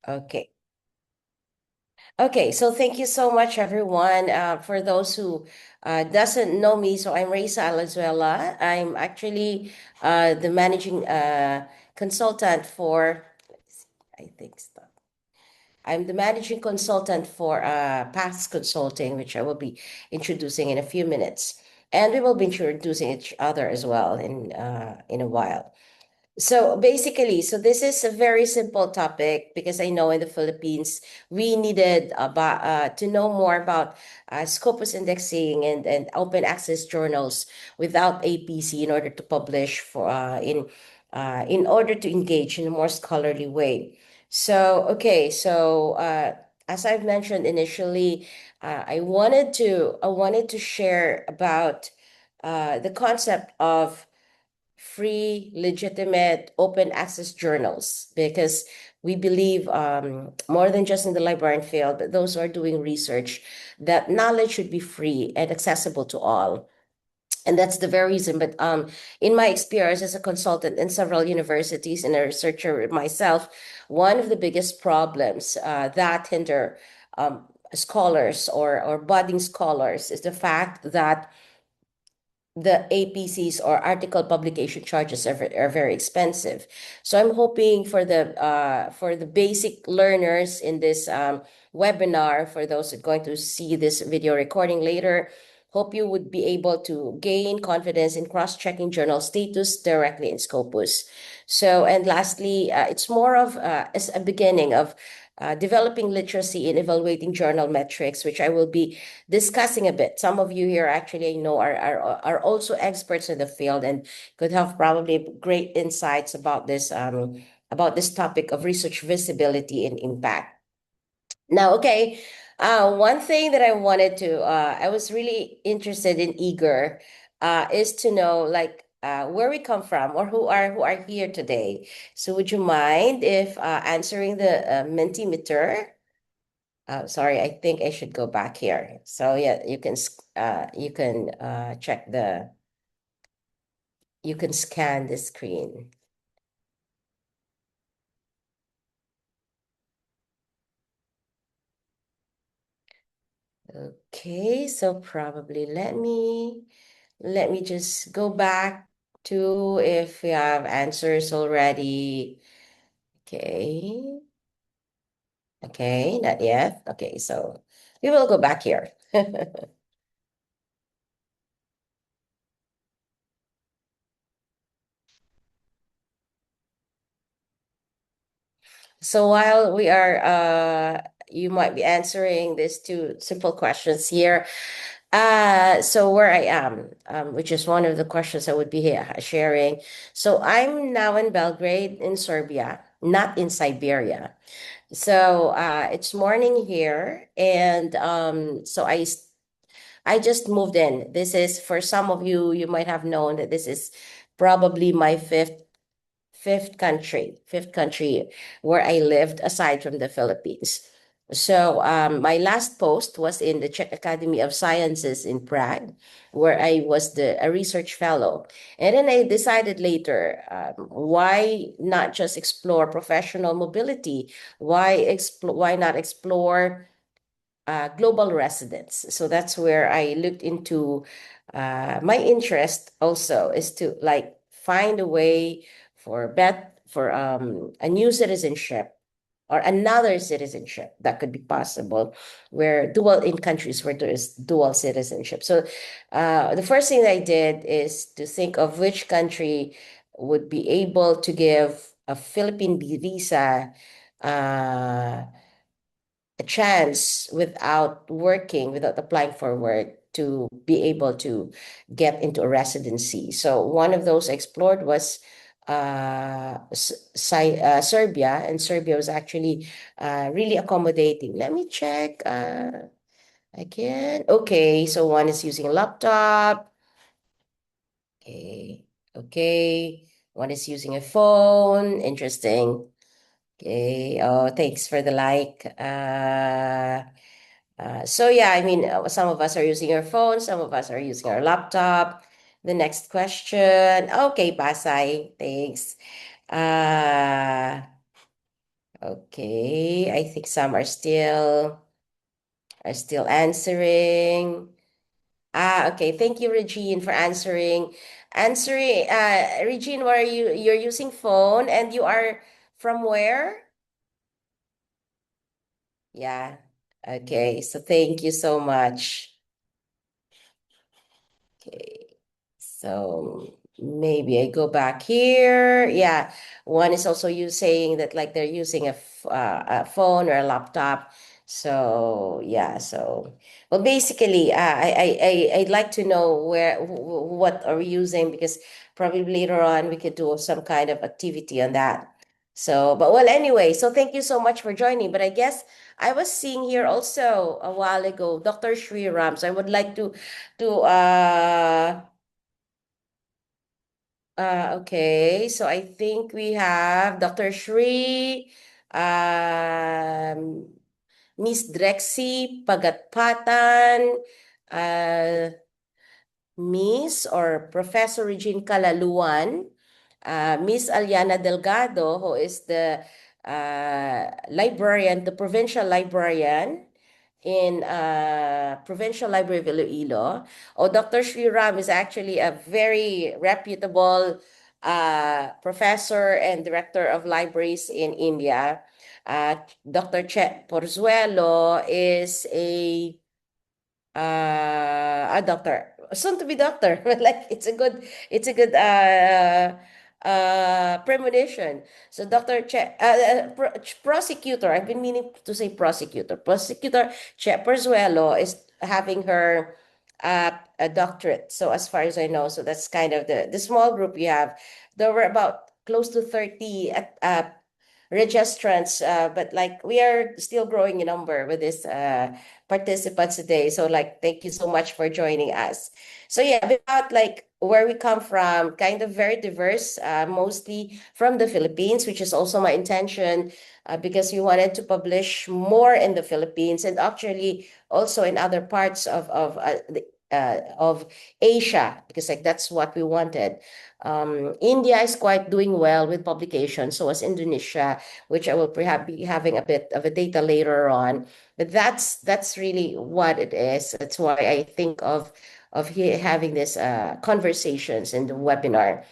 Okay. Okay, so thank you so much, everyone. For those who doesn't know me, so I'm Reza Alazuela. I'm actually the managing consultant for, I think, stop. I'm the managing consultant for Paths Consulting, which I will be introducing in a few minutes, and we will be introducing each other as well in a while. So basically, so this is a very simple topic because I know in the Philippines we needed about to know more about Scopus indexing and open access journals without APC in order to publish for in order to engage in a more scholarly way. So okay, so as I've mentioned initially, I wanted to share about the concept of free, legitimate, open access journals because we believe more than just in the librarian field, but those who are doing research, that knowledge should be free and accessible to all. And that's the very reason. But in my experience as a consultant in several universities and a researcher myself, one of the biggest problems that hinder scholars or budding scholars is the fact that the APCs or article publication charges are very expensive. So I'm hoping for the basic learners in this webinar, for those who are going to see this video recording later, hope you would be able to gain confidence in cross-checking journal status directly in Scopus. So, and lastly, it's more of as a beginning of developing literacy in evaluating journal metrics, which I will be discussing a bit. Some of you here actually I know are also experts in the field and could have probably great insights about this topic of research visibility and impact. Now, okay, one thing that I was really interested in eager, is to know like where we come from or who are here today. So, would you mind if answering the Mentimeter? Sorry, I think I should go back here. So yeah, you can check you can scan the screen. Okay, so probably let me just go back to if we have answers already. Okay. Okay, not yet. Okay, so we will go back here. So while we are you might be answering these two simple questions here. So where I am, which is one of the questions I would be here sharing. So I'm now in Belgrade in Serbia, not in Siberia. So it's morning here, and I just moved in. This is for some of you, you might have known that this is probably my fifth country where I lived aside from the Philippines. So my last post was in the Czech Academy of Sciences in Prague, where I was a research fellow. And then I decided later, why not just explore professional mobility? Why not explore global residents? So that's where I looked into my interest also is to like find a way for a new citizenship or another citizenship that could be possible where dual in countries where there is dual citizenship. So the first thing I did is to think of which country would be able to give a Philippine visa uh, a chance without working, without applying for work, to be able to get into a residency. So one of those I explored was Serbia, and Serbia was actually really accommodating. Let me check. Again. Okay, so one is using a laptop. Okay, okay. One is using a phone. Interesting. Okay. Oh, thanks for the like. So yeah, I mean, some of us are using our phones, some of us are using our laptop. The next question. Okay, Pasay, thanks. Uh, Okay, I think some are still answering. Okay. Thank you, Regine, for answering. Regine, where are you? You're using phone and you are from where? Yeah. Okay. So thank you so much. Okay. So maybe I go back here. Yeah. One is also you saying that like they're using a phone or a laptop. So yeah. So well, basically, I'd like to know what are we using because probably later on we could do some kind of activity on that. So, but well, anyway. So thank you so much for joining. But I guess I was seeing here also a while ago, Dr. Shri Ram. So I would like to okay, so I think we have Dr. Shri, um, Miss Drexy Pagatpatan, uh, Miss or Professor Regine Calaluan, Miss Aliana Delgado, who is the librarian, the provincial librarian in Provincial Library of Iloilo. Oh, Dr. Sri Ram is actually a very reputable professor and director of libraries in India. Dr. Che Porzuelo is a doctor, soon to be doctor. Like it's a good premonition. So Dr. Prosecutor, I've been meaning to say prosecutor Che Perzuelo is having her a doctorate, so as far as I know. So that's kind of the small group we have. There were about close to 30 registrants, but like we are still growing in number with this participants today. So like, thank you so much for joining us. So yeah, about like where we come from, kind of very diverse, mostly from the Philippines, which is also my intention, because we wanted to publish more in the Philippines and actually also in other parts of Asia, because like that's what we wanted. India is quite doing well with publication, so as Indonesia, which I will perhaps be having a bit of a data later on. But that's really what it is. That's why I think of having this conversations in the webinar.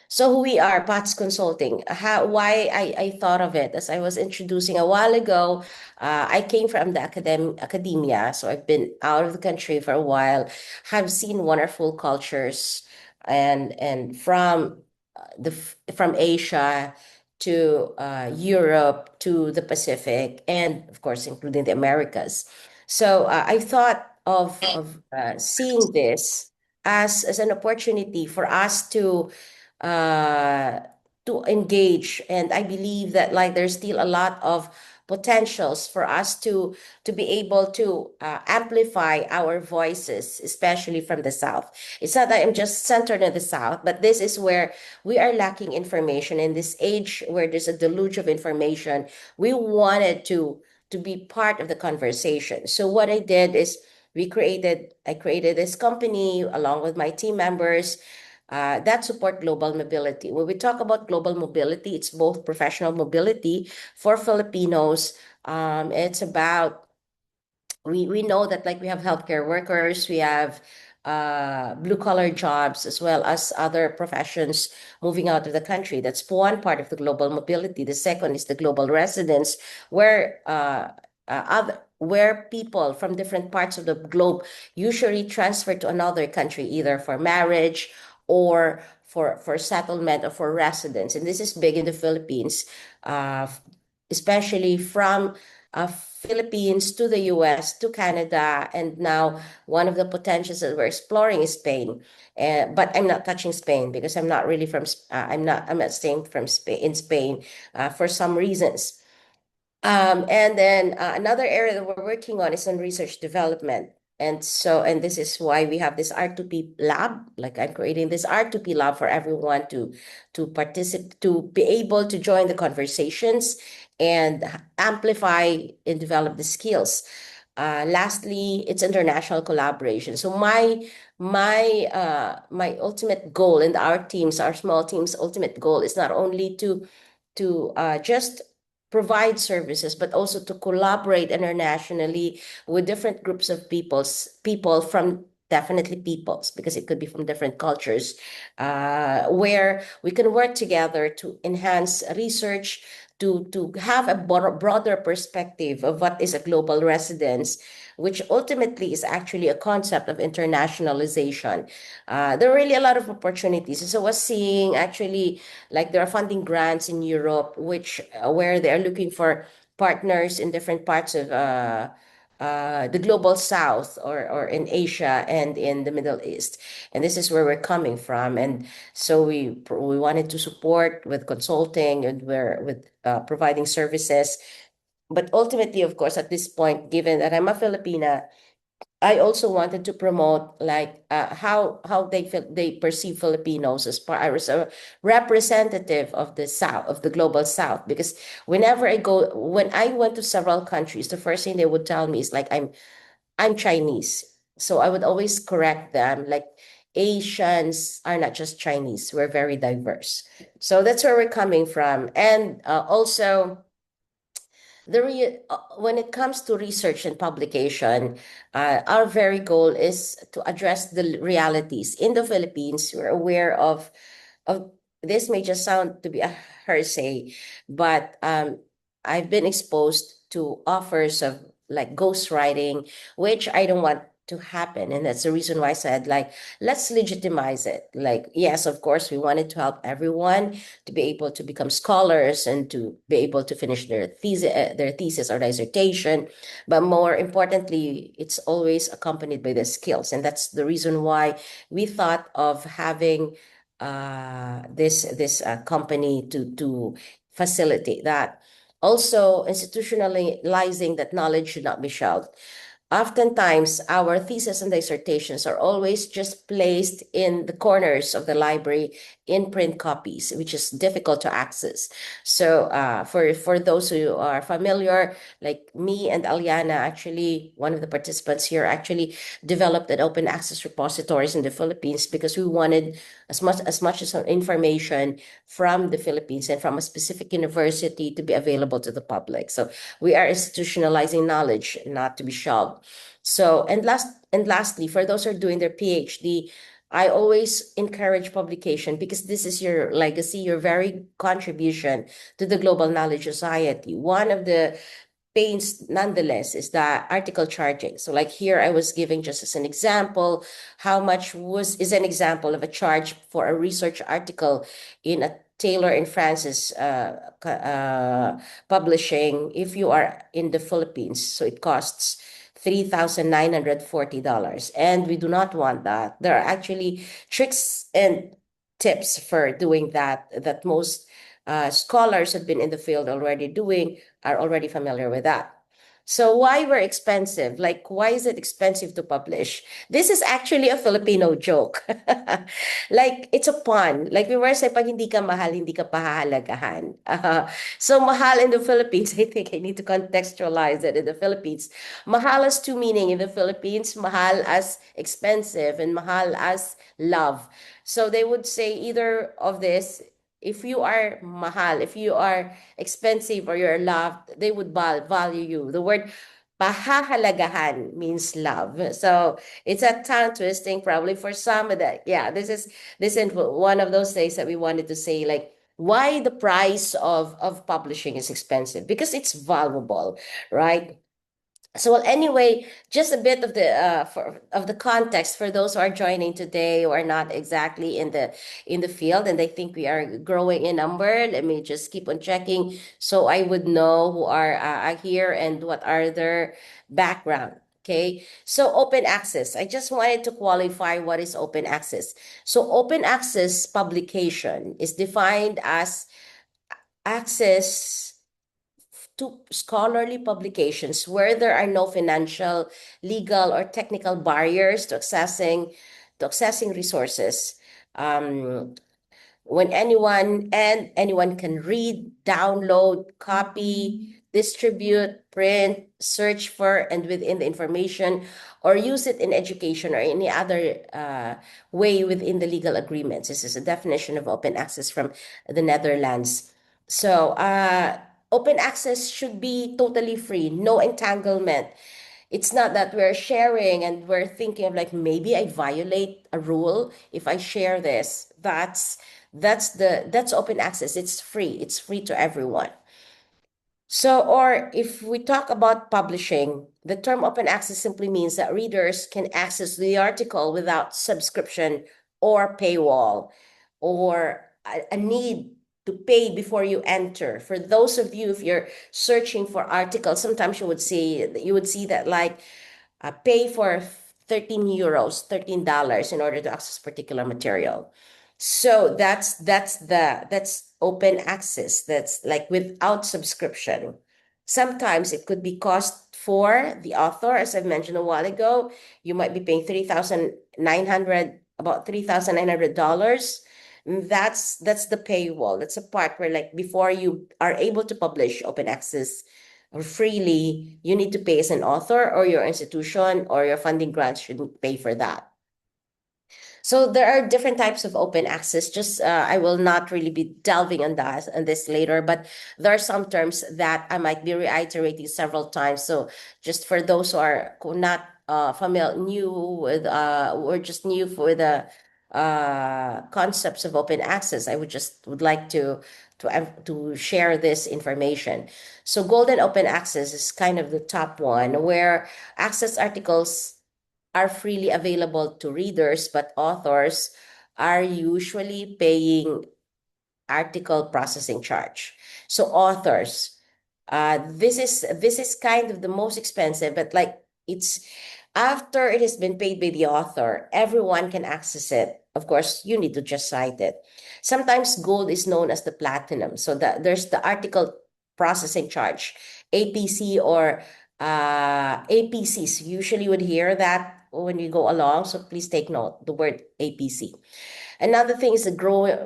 So who we are, PATS Consulting. Why I thought of it as I was introducing a while ago. I came from the academia, so I've been out of the country for a while. Have seen wonderful cultures, and from Asia to Europe to the Pacific, and of course, including the Americas. So I thought of seeing this as an opportunity for us uh, to engage. And I believe that like there's still a lot of potentials for us to be able to amplify our voices, especially from the South. It's not that I'm just centered in the South, but this is where we are lacking information in this age where there's a deluge of information. We wanted to be part of the conversation. So what I did is I created this company along with my team members that support global mobility. When we talk about global mobility, it's both professional mobility for Filipinos. It's about we know that like we have healthcare workers, we have blue collar jobs as well as other professions moving out of the country. That's one part of the global mobility. The second is the global residence, where people from different parts of the globe usually transfer to another country either for marriage or for settlement or for residence. And this is big in the Philippines, uh, especially from Philippines to the US to Canada, and now one of the potentials that we're exploring is Spain. But I'm not touching Spain because I'm not really I'm not staying from Spain in Spain for some reasons. And then another area that we're working on is on research development. And this is why we have this R2P lab. Like I'm creating this R2P lab for everyone to participate, to be able to join the conversations and amplify and develop the skills. Lastly, it's international collaboration. So my ultimate goal and our small team's ultimate goal is not only to just provide services, but also to collaborate internationally with different groups of people from definitely peoples, because it could be from different cultures, where we can work together to enhance research, to have a broader perspective of what is a global residence, which ultimately is actually a concept of internationalization. There are really a lot of opportunities. So I was seeing actually, like, there are funding grants in Europe, which where they are looking for partners in different parts of the global south, or in Asia and in the Middle East. And this is where we're coming from. And so we wanted to support with consulting, and we're with providing services. But ultimately, of course, at this point, given that I'm a Filipina, I also wanted to promote, like, how they perceive Filipinos as part as a representative of the South, of the global South. Because when I went to several countries, the first thing they would tell me is like, I'm Chinese. So I would always correct them, like, Asians are not just Chinese, we're very diverse. So that's where we're coming from. And also, when it comes to research and publication, our very goal is to address the realities in the Philippines. We're aware of this. May just sound to be a hearsay, but I've been exposed to offers of, like, ghostwriting, which I don't want to happen. And that's the reason why I said, like, let's legitimize it. Like, yes, of course, we wanted to help everyone to be able to become scholars and to be able to finish their thesis or dissertation. But more importantly, it's always accompanied by the skills. And that's the reason why we thought of having this company to facilitate that. Also, institutionalizing that knowledge should not be shelved. Oftentimes, our theses and dissertations are always just placed in the corners of the library in print copies, which is difficult to access. So, for those who are familiar, like me and Aliana, actually, one of the participants here, actually developed an open access repositories in the Philippines, because we wanted as much as information from the Philippines and from a specific university to be available to the public. So we are institutionalizing knowledge, not to be shelved. So, and lastly, for those who are doing their PhD, I always encourage publication, because this is your legacy, your very contribution to the global knowledge society. One of the pains nonetheless is that article charging. So, like, here I was giving just as an example, how much is an example of a charge for a research article in a Taylor and Francis publishing, if you are in the Philippines. So it costs $3,940. And we do not want that. There are actually tricks and tips for doing that, that most scholars have been in the field already doing, are already familiar with that. So why we're expensive? Like, why is it expensive to publish? This is actually a Filipino joke. Like, it's a pun. Like, we were saying, pag hindi ka mahal, hindi ka pahahalagahan. So mahal in the Philippines, I think I need to contextualize it in the Philippines. Mahal has two meaning in the Philippines. Mahal as expensive and mahal as love. So they would say either of this. If you are mahal, if you are expensive, or you're loved, they would value you. The word pahahalagahan means love. So it's a tongue twisting probably for some of that. Yeah, this is one of those things that we wanted to say, like, why the price of publishing is expensive, because it's valuable, right? So, well, anyway, just a bit of the context for those who are joining today, who are not exactly in the field, and they think we are growing in number. Let me just keep on checking, so I would know who are here and what are their background. Okay, so open access. I just wanted to qualify what is open access. So open access publication is defined as access to scholarly publications where there are no financial, legal, or technical barriers to accessing resources. Um, when anyone can read, download, copy, distribute, print, search for, and within the information, or use it in education or any other way within the legal agreements. This is a definition of open access from the Netherlands. So, open access should be totally free, no entanglement. It's not that we're sharing and we're thinking of like maybe I violate a rule if I share this. That's open access. It's free. It's free to everyone. So, or if we talk about publishing, the term open access simply means that readers can access the article without subscription or paywall or a need to pay before you enter. For those of you, if you're searching for articles, sometimes you would see that like pay for 13 euros, $13 in order to access particular material. So that's open access. That's like without subscription. Sometimes it could be cost for the author, as I've mentioned a while ago. You might be paying 3,900, about $3,900. That's the paywall. That's a part where like before you are able to publish open access or freely, you need to pay as an author, or your institution or your funding grant shouldn't pay for that. So there are different types of open access. Just I will not really be delving on that and this later, but there are some terms that I might be reiterating several times. So just for those who are not familiar, new with or just new for the concepts of open access, I would like to share this information. So golden open access is kind of the top one, where access articles are freely available to readers, but authors are usually paying article processing charge. So authors, this is kind of the most expensive, but like it's after it has been paid by the author, everyone can access it. Of course, you need to just cite it. Sometimes gold is known as the platinum. So that there's the article processing charge, APC or APCs. Usually you would hear that when you go along. So please take note the word APC. Another thing is the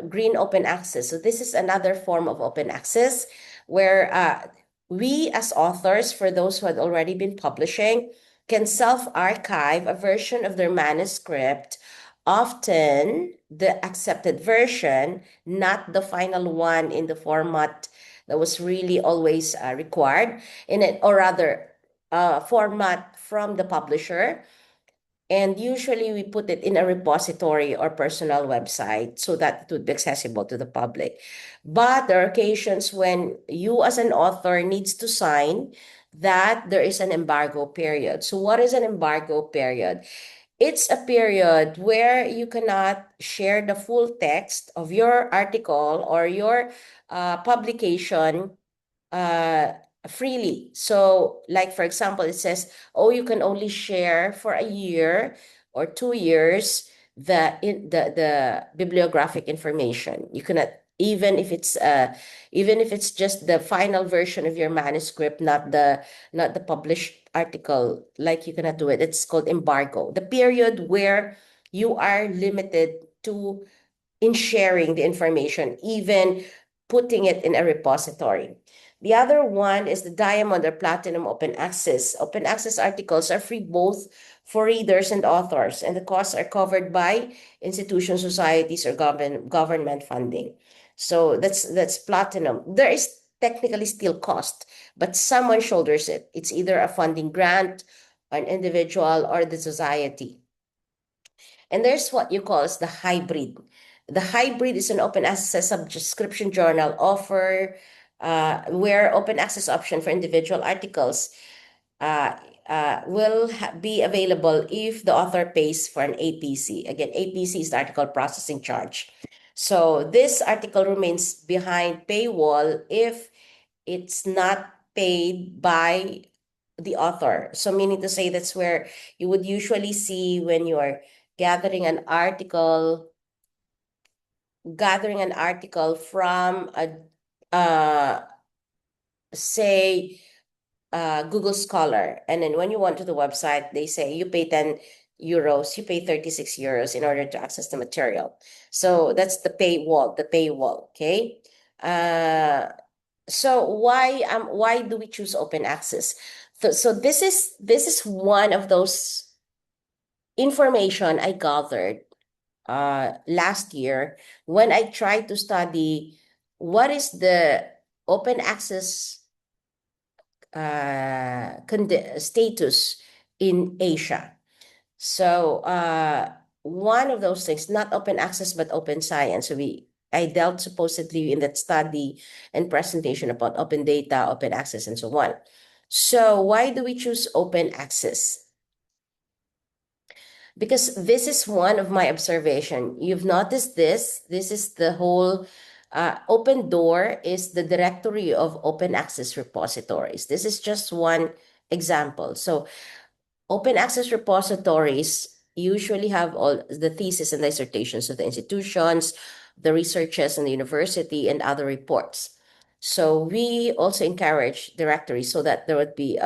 green open access. So this is another form of open access where we as authors, for those who had already been publishing, can self-archive a version of their manuscript, often the accepted version, not the final one in the format that was really always required in it, or rather format from the publisher. And usually we put it in a repository or personal website so that it would be accessible to the public. But there are occasions when you as an author needs to sign that there is an embargo period. So what is an embargo period? It's a period where you cannot share the full text of your article or your publication uh, freely. So, like for example, it says, oh, you can only share for a year or 2 years the bibliographic information. You cannot, even if it's just the final version of your manuscript, not the published article, like you cannot do it. It's called embargo. The period where you are limited to in sharing the information, even putting it in a repository. The other one is the diamond or platinum open access. Open access articles are free both for readers and authors, and the costs are covered by institutions, societies, or government funding. So that's platinum. There is technically still cost, but someone shoulders it. It's either a funding grant, an individual, or the society. And there's what you call as the hybrid. The hybrid is an open access subscription journal offer where open access option for individual articles uh, will be available if the author pays for an APC. Again, APC is the article processing charge. So this article remains behind paywall if it's not paid by the author. So meaning to say that's where you would usually see when you are gathering an article, from say Google Scholar, and then when you went to the website, they say you pay 10 euros, you pay 36 euros in order to access the material. So that's the paywall, okay? So why do we choose open access? So this is one of those information I gathered last year when I tried to study what is the open access status in Asia. So one of those things, not open access, but open science. So I dealt supposedly in that study and presentation about open data, open access, and so on. So why do we choose open access? Because this is one of my observation. You've noticed this. This is the whole open door is the directory of open access repositories. This is just one example. So open access repositories usually have all the thesis and dissertations of the institutions, the researchers in the university, and other reports. So we also encourage directories so that there would be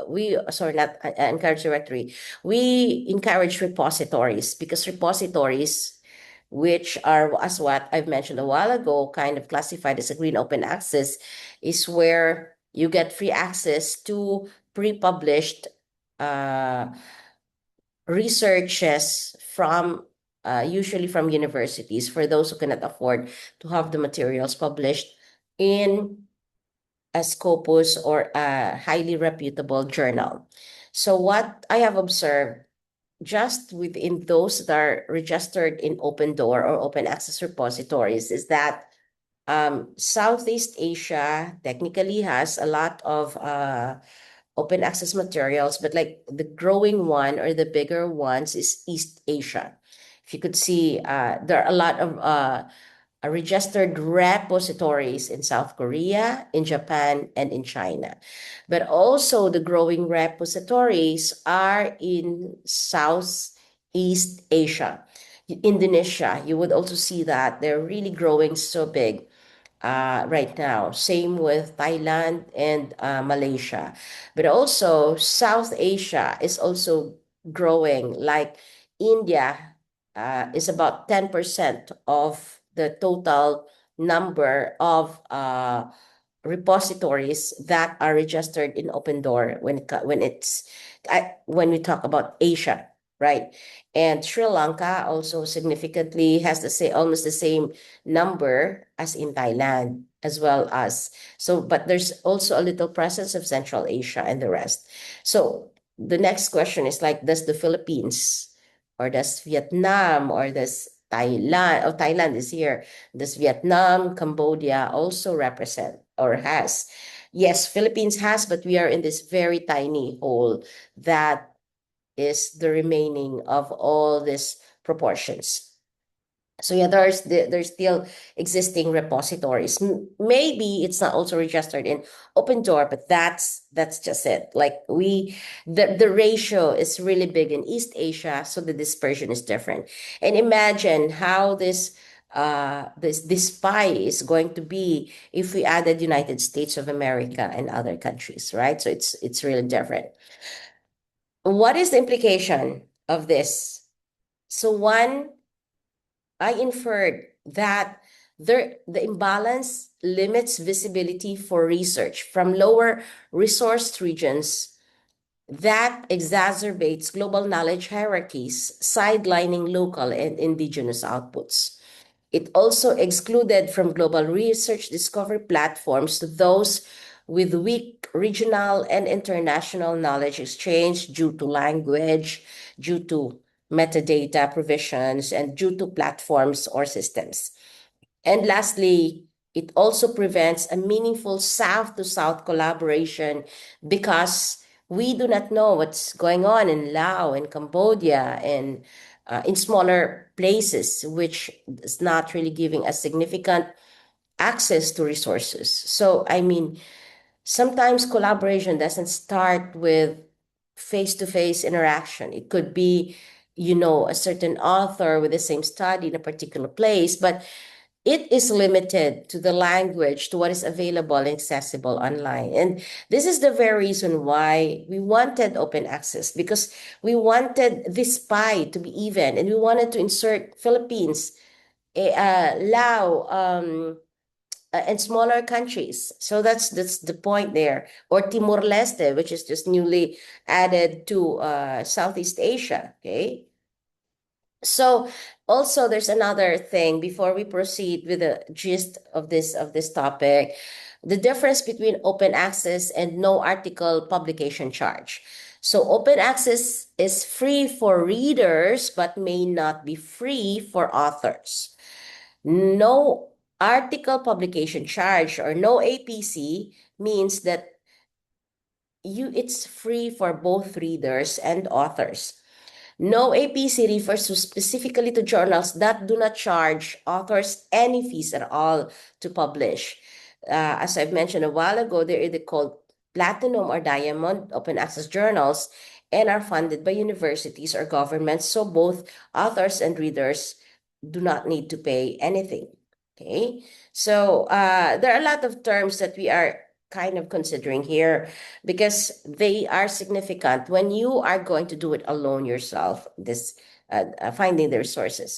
we sorry not encourage directory. We encourage repositories because repositories, which are as what I've mentioned a while ago, kind of classified as a green open access, is where you get free access to pre-published uh, researches from usually from universities for those who cannot afford to have the materials published in a Scopus or a highly reputable journal. So what I have observed just within those that are registered in open door or open access repositories is that Southeast Asia technically has a lot of open access materials, but like the growing one or the bigger ones is East Asia. If you could see, there are a lot of registered repositories in South Korea, in Japan, and in China. But also the growing repositories are in Southeast Asia. Indonesia, you would also see that they're really growing so big right now. Same with Thailand and Malaysia. But also, South Asia is also growing. Like India is about 10% of the total number of repositories that are registered in Open Door when we talk about Asia, right? And Sri Lanka also significantly has almost the same number as in Thailand, as well as but there's also a little presence of Central Asia and the rest. So the next question is like, does the Philippines or does Vietnam or does Thailand, Thailand is here, does Vietnam, Cambodia also represent or has? Yes, Philippines has, but we are in this very tiny hole that is the remaining of all these proportions. So yeah, there's still existing repositories. Maybe it's not also registered in Open Door, but that's just it. Like the ratio is really big in East Asia, so the dispersion is different. And imagine how this pie is going to be if we added United States of America and other countries, right? So it's really different. What is the implication of this? So one, I inferred that the imbalance limits visibility for research from lower resourced regions that exacerbates global knowledge hierarchies, sidelining local and indigenous outputs. It also excluded from global research discovery platforms those with weak regional and international knowledge exchange due to language, due to metadata provisions, and due to platforms or systems. And lastly, it also prevents a meaningful South to South collaboration because we do not know what's going on in Laos and Cambodia and in smaller places, which is not really giving us significant access to resources. So, I mean, sometimes collaboration doesn't start with face-to-face interaction. It could be, a certain author with the same study in a particular place, but it is limited to the language, to what is available and accessible online. And this is the very reason why we wanted open access, because we wanted this pie to be even, and we wanted to insert Philippines, Laos, and smaller countries. So that's the point there. Or Timor-Leste, which is just newly added to Southeast Asia. Okay. So also there's another thing before we proceed with the gist of this topic. the difference between open access and no article publication charge. So open access is free for readers, but may not be free for authors. No article publication charge or no APC means that it's free for both readers and authors. No APC refers to specifically to journals that do not charge authors any fees at all to publish. As I've mentioned a while ago, they're either called platinum or diamond open access journals and are funded by universities or governments. So both authors and readers do not need to pay anything. Okay. So there are a lot of terms that we are kind of considering here because they are significant when you are going to do it alone yourself, this finding the resources.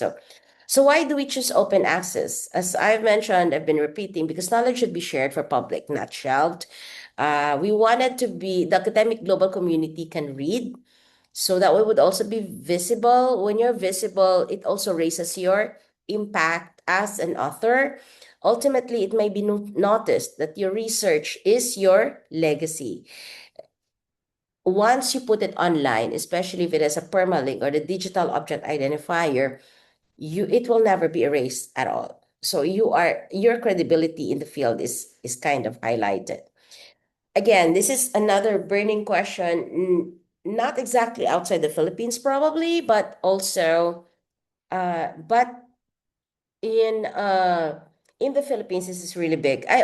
So why do we choose open access? As I've mentioned, I've been repeating, because knowledge should be shared for public, not shelved. We wanted to be, the academic global community can read, so that we would also be visible. When you're visible, it also raises your impact as an author. Ultimately, it may be noticed that your research is your legacy. Once you put it online, especially if it has a permalink or the digital object identifier, it will never be erased at all. So your credibility in the field is kind of highlighted. Again, this is another burning question, not exactly outside the Philippines probably, but also but in the Philippines, this is really big. I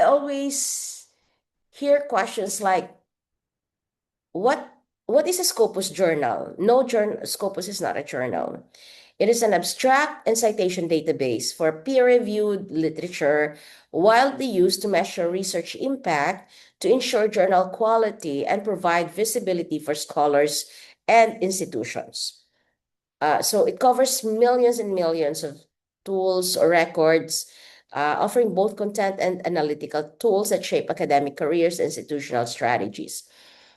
always hear questions like, what what is a Scopus journal? No, journal Scopus is not a journal. It is an abstract and citation database for peer-reviewed literature, widely used to measure research impact, to ensure journal quality, and provide visibility for scholars and institutions. So it covers millions and millions of tools or records, offering both content and analytical tools that shape academic careers and institutional strategies.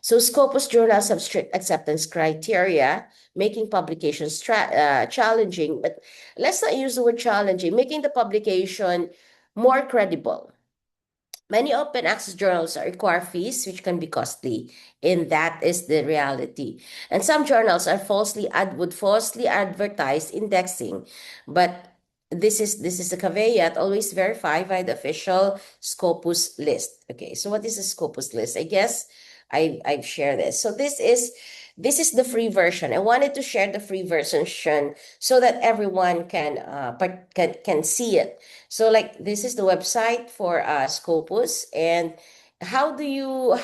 So Scopus journals have strict acceptance criteria, making publications challenging, but let's not use the word challenging, making the publication more credible. Many open access journals require fees, which can be costly, and that is the reality. And some journals are would falsely advertise indexing, but this is a caveat. Always verify by the official Scopus list. Okay, so what is a Scopus list? I guess I've shared this. So this is the free version. I wanted to share the free version so that everyone can see it. So like this is the website for Scopus, and how do you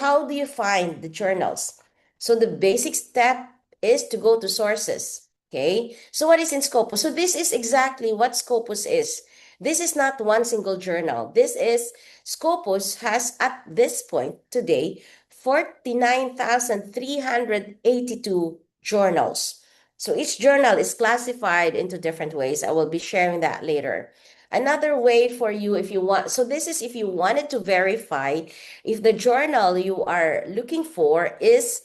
find the journals? So the basic step is to go to sources. Okay. So what is in Scopus? So this is exactly what Scopus is. This is not one single journal. Scopus has at this point today 49,382 journals. So each journal is classified into different ways. I will be sharing that later. Another way for you, if you want, so this is if you wanted to verify if the journal you are looking for is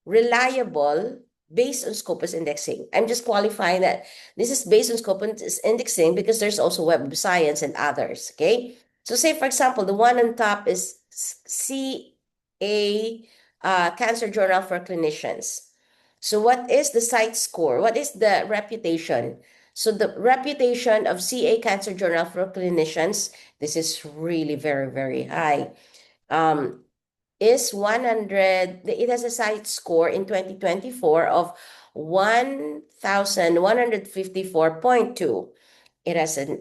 reliable based on Scopus indexing. I'm just qualifying that this is based on Scopus indexing because there's also Web of Science and others, okay? So say, for example, the one on top is CA Cancer Journal for Clinicians. So what is the CiteScore? What is the reputation? So the reputation of CA Cancer Journal for Clinicians, this is really very, very high. Is 100, it has a CiteScore in 2024 of 1,154.2. It has a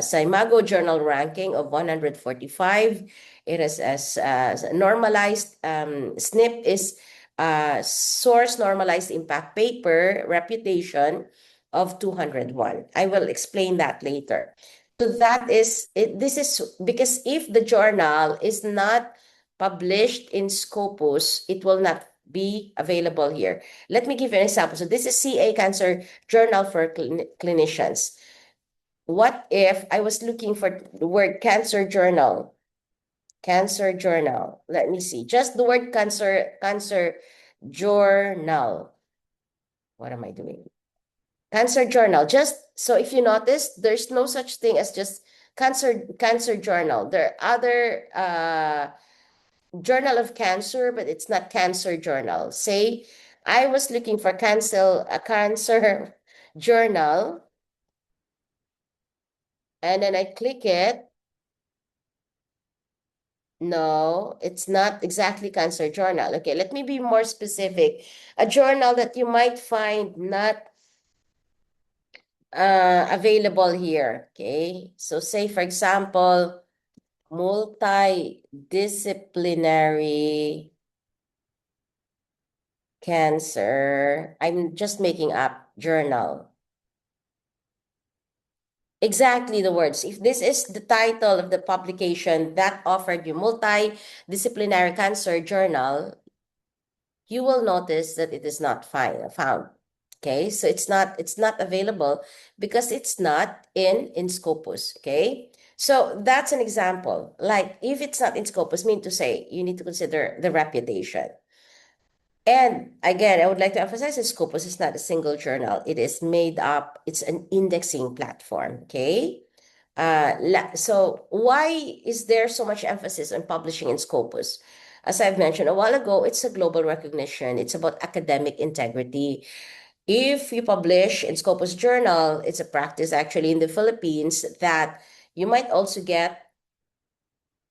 Simago journal ranking of 145. It has a normalized SNIP is source normalized impact paper reputation of 201. I will explain that later. So that is it. This is because if the journal is not published in Scopus, it will not be available here. Let me give you an example. So this is CA Cancer Journal for Clinicians. What if I was looking for the word cancer journal? Cancer journal. Let me see. Just the word cancer journal. What am I doing? Cancer journal. Just so if you notice, there's no such thing as just cancer journal. There are other journal of cancer, but it's not cancer journal. Say, I was looking for a cancer journal, and then I click it. No, it's not exactly cancer journal. Okay, let me be more specific. A journal that you might find not available here. Okay, so say for example, multidisciplinary cancer. I'm just making up journal. Exactly the words. If this is the title of the publication that offered you multidisciplinary cancer journal, you will notice that it is not found. Okay, so it's not available because it's not in Scopus. Okay, so that's an example. Like if it's not in Scopus, mean to say you need to consider the reputation. And again, I would like to emphasize that Scopus is not a single journal. It is made up, it's an indexing platform. Okay. So why is there so much emphasis on publishing in Scopus? As I've mentioned a while ago, it's a global recognition. It's about academic integrity. If you publish in Scopus Journal, it's a practice actually in the Philippines that you might also get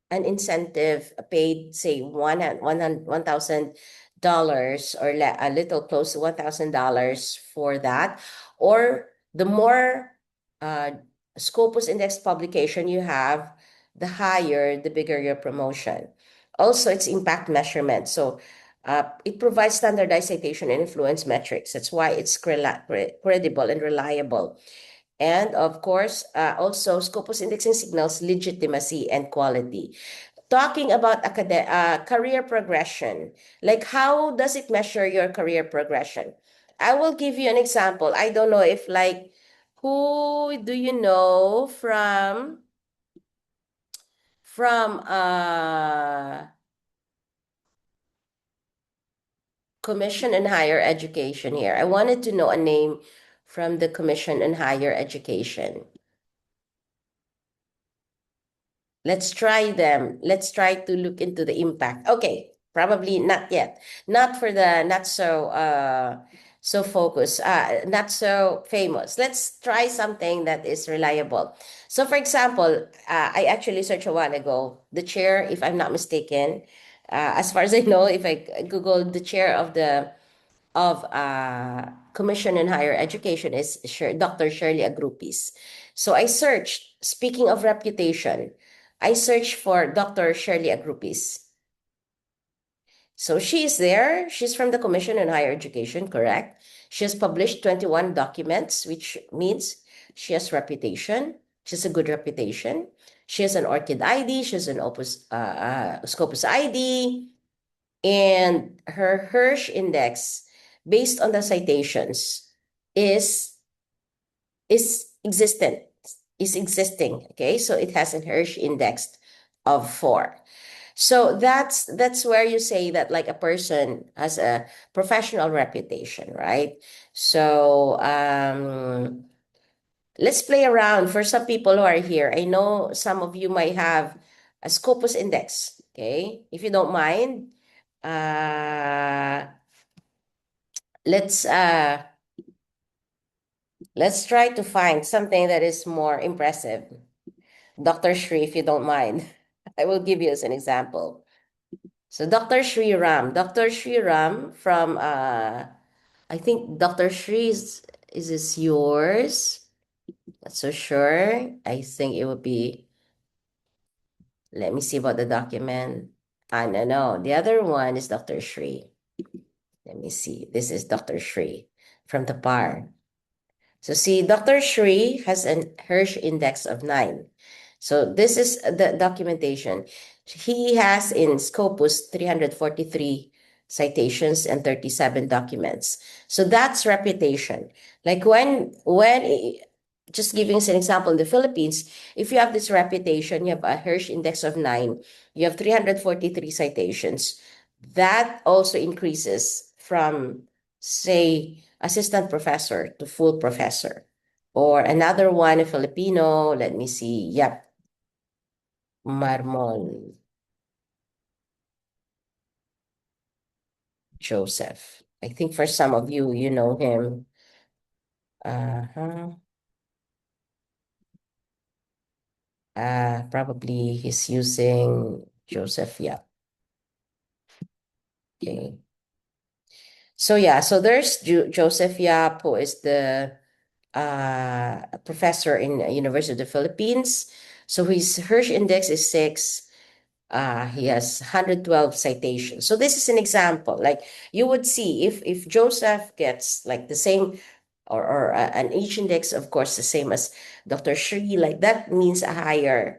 an incentive paid, say, $1,000 or a little close to $1,000 for that. Or the more uh, Scopus Index publication you have, the higher, the bigger your promotion. Also, it's impact measurement. So it provides standardized citation and influence metrics. That's why it's credible and reliable. And of course, also Scopus indexing signals legitimacy and quality. Talking about career progression, like how does it measure your career progression? I will give you an example. I don't know if like, who do you know from Commission on Higher Education here? I wanted to know a name from the Commission on Higher Education. Let's try them. Let's try to look into the impact. Okay, probably not yet. Not for the not so so focused, not so famous. Let's try something that is reliable. So for example, I actually searched a while ago, the chair, if I'm not mistaken, as far as I know, if I Googled the chair of the Commission in Higher Education is Dr. Shirley Agrupis. So I searched, speaking of reputation, I searched for Dr. Shirley Agrupis. So she is there. She's from the Commission on Higher Education, correct? She has published 21 documents, which means she has reputation. She has a good reputation. She has an ORCID ID. She has an Scopus ID. And her Hirsch index, based on the citations, is existent, is existing. Okay, so it has a Hirsch index of 4. So that's where you say that like a person has a professional reputation, right? So let's play around for some people who are here. I know some of you might have a Scopus index. Okay, if you don't mind, uh, let's uh, let's try to find something that is more impressive. Dr. Shri, if you don't mind, I will give you as an example. So Dr. Shri Ram from I think Dr. Shri is this yours? Not so sure. I think it would be, let me see about the document. No. The other one is Dr. Shri. Let me see. This is Dr. Shri from the PAR. So see, Dr. Shri has an Hirsch index of 9. So this is the documentation. He has in Scopus 343 citations and 37 documents. So that's reputation. Like just giving us an example, in the Philippines, if you have this reputation, you have a Hirsch index of 9, you have 343 citations, that also increases from, say, assistant professor to full professor. Or another one, a Filipino, let me see. Yep. Marmol Joseph. I think for some of you, you know him. Uh-huh. Probably he's using Joseph. Yeah. Okay. So yeah, so there's Joseph Yap, who is the professor in University of the Philippines. So his Hirsch index is 6. He has 112 citations. So this is an example. Like you would see if Joseph gets like the same or an H index, of course, the same as Dr. Shri, like that means a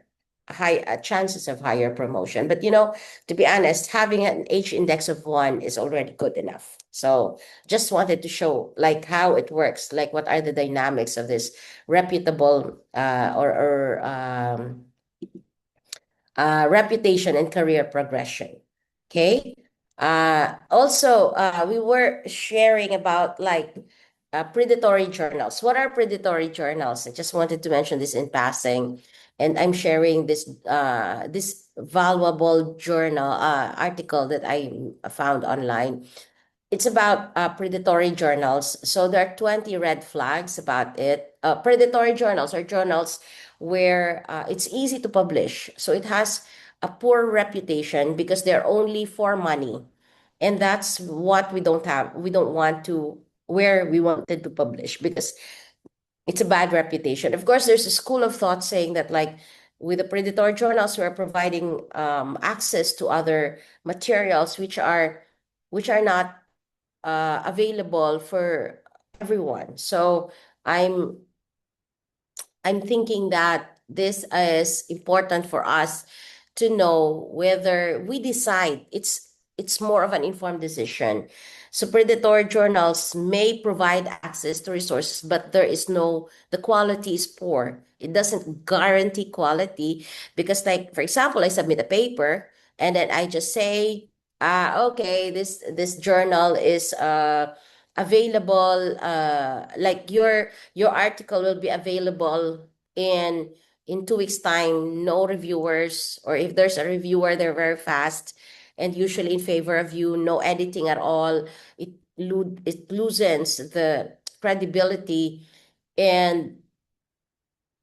chances of higher promotion. But to be honest, having an H index of 1 is already good enough. So just wanted to show like how it works, like what are the dynamics of this reputable reputation and career progression. Okay. Also, we were sharing about like predatory journals. What are predatory journals? I just wanted to mention this in passing, and I'm sharing this valuable journal article that I found online. It's about predatory journals. So there are 20 red flags about it. Predatory journals are journals where it's easy to publish. So it has a poor reputation because they're only for money. And that's what we don't have. We don't want to, where we wanted to publish because it's a bad reputation. Of course, there's a school of thought saying that, like, with the predatory journals, we're providing access to other materials which are not available for everyone. So I'm I'm thinking that this is important for us to know whether we decide it's more of an informed decision. So predatory journals may provide access to resources, but the quality is poor. It doesn't guarantee quality because, like, for example, I submit a paper and then I just say, okay, this journal is available, like your article will be available in 2 weeks time. No reviewers, or if there's a reviewer, they're very fast and usually in favor of you. No editing at all. It loosens the credibility, and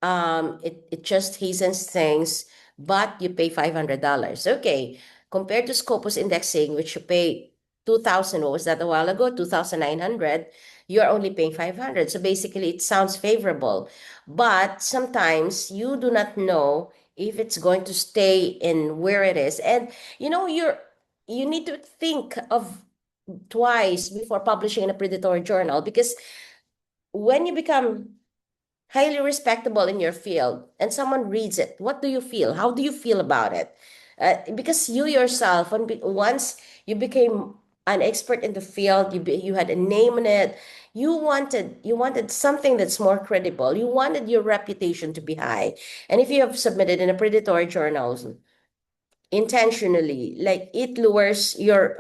it just hastens things, but you pay $500. Okay, compared to Scopus indexing, which you pay 2,000. What was that a while ago? 2,900. You're only paying 500. So basically, it sounds favorable, but sometimes you do not know if it's going to stay in where it is, and you need to think of twice before publishing in a predatory journal, because when you become highly respectable in your field and someone reads it, what do you feel? How do you feel about it? Because you yourself, once you became an expert in the field, you had a name in it. You wanted something that's more credible. You wanted your reputation to be high. And if you have submitted in a predatory journal intentionally, like, it lowers your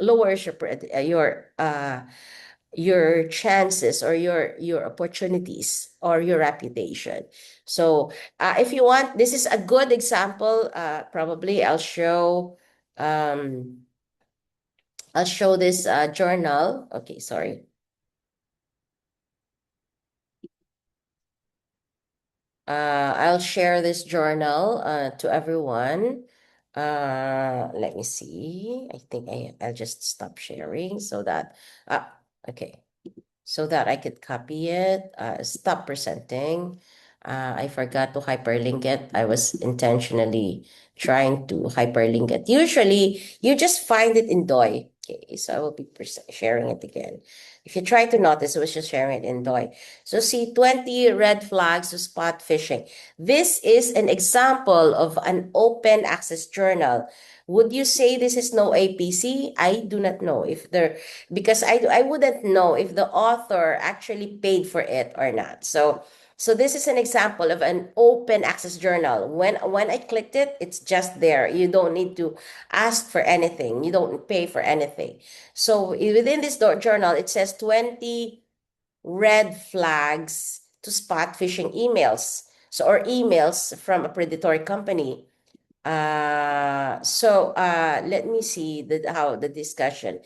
chances, or your opportunities, or your reputation. So if you want, this is a good example. Probably I'll show this journal. Okay, sorry. I'll share this journal to everyone. Let me see. I think I'll just stop sharing so that okay, so that I could copy it. Stop presenting. I forgot to hyperlink it. I was intentionally trying to hyperlink it. Usually, you just find it in DOI. Okay, so I will be sharing it again. If you try to notice, I was just sharing it in DOI. So see, 20 red flags to spot phishing. This is an example of an open access journal. Would you say this is no APC? I do not know if there, because I wouldn't know if the author actually paid for it or not. So this is an example of an open access journal. When I clicked it, it's just there. You don't need to ask for anything. You don't pay for anything. So within this journal, it says 20 red flags to spot phishing emails. So, or emails from a predatory company. Let me see how the discussion.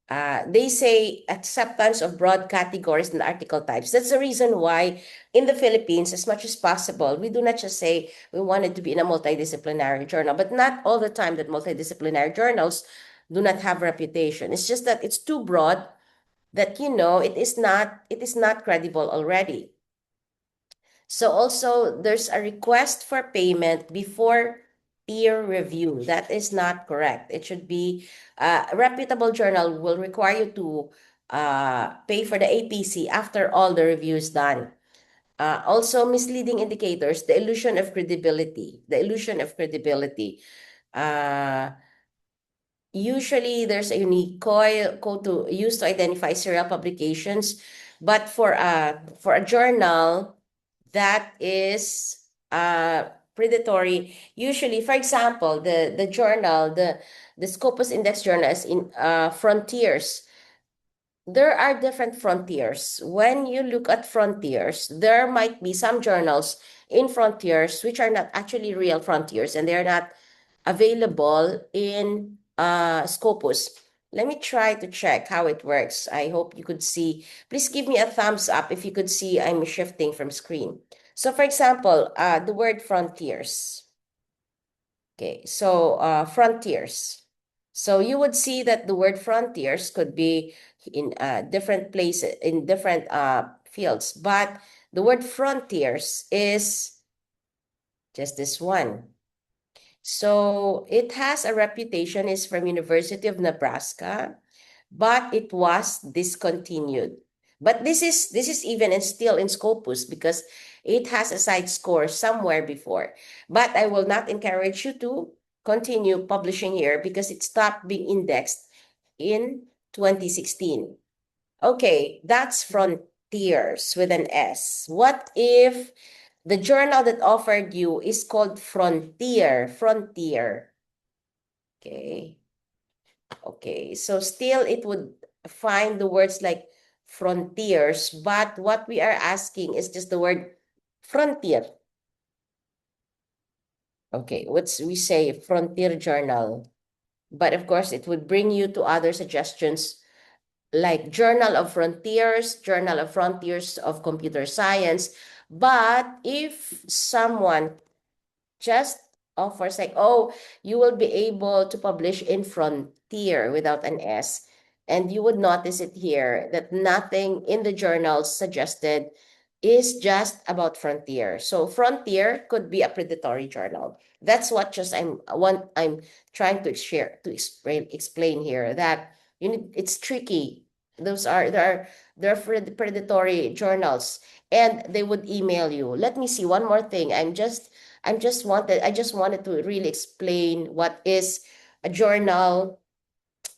They say acceptance of broad categories and article types. That's the reason why in the Philippines, as much as possible, we do not just say we wanted to be in a multidisciplinary journal, but not all the time that multidisciplinary journals do not have reputation. It's just that it's too broad that, it is not credible already. So also there's a request for payment before peer review. That is not correct. It should be a reputable journal will require you to pay for the APC after all the reviews done. Also misleading indicators, the illusion of credibility. The illusion of credibility. Usually there's a unique code to use to identify serial publications, but for a journal that is predatory. Usually, for example, the journal, the Scopus Index journal is in Frontiers. There are different frontiers. When you look at frontiers, there might be some journals in frontiers which are not actually real frontiers and they're not available in Scopus. Let me try to check how it works. I hope you could see. Please give me a thumbs up if you could see I'm shifting from screen. So for example, the word frontiers. Okay, so frontiers. So you would see that the word frontiers could be in different places, in different fields, but the word frontiers is just this one. So it has a reputation, is from University of Nebraska, but it was discontinued. But this is even still in Scopus because it has a CiteScore somewhere before. But I will not encourage you to continue publishing here because it stopped being indexed in 2016. Okay, that's Frontiers with an S. What if the journal that offered you is called Frontier? Frontier. Okay. Okay, so still it would find the words like frontiers, but what we are asking is just the word frontier. Okay, what's we say frontier journal, but of course it would bring you to other suggestions like Journal of Frontiers, Journal of Frontiers of Computer Science. But if someone just offers like, oh, you will be able to publish in Frontier without an S. And you would notice it here that nothing in the journals suggested is just about Frontier. So Frontier could be a predatory journal. That's what just I'm trying to share to explain here that it's tricky. There are predatory journals and they would email you. Let me see one more thing. I just wanted to really explain what is a journal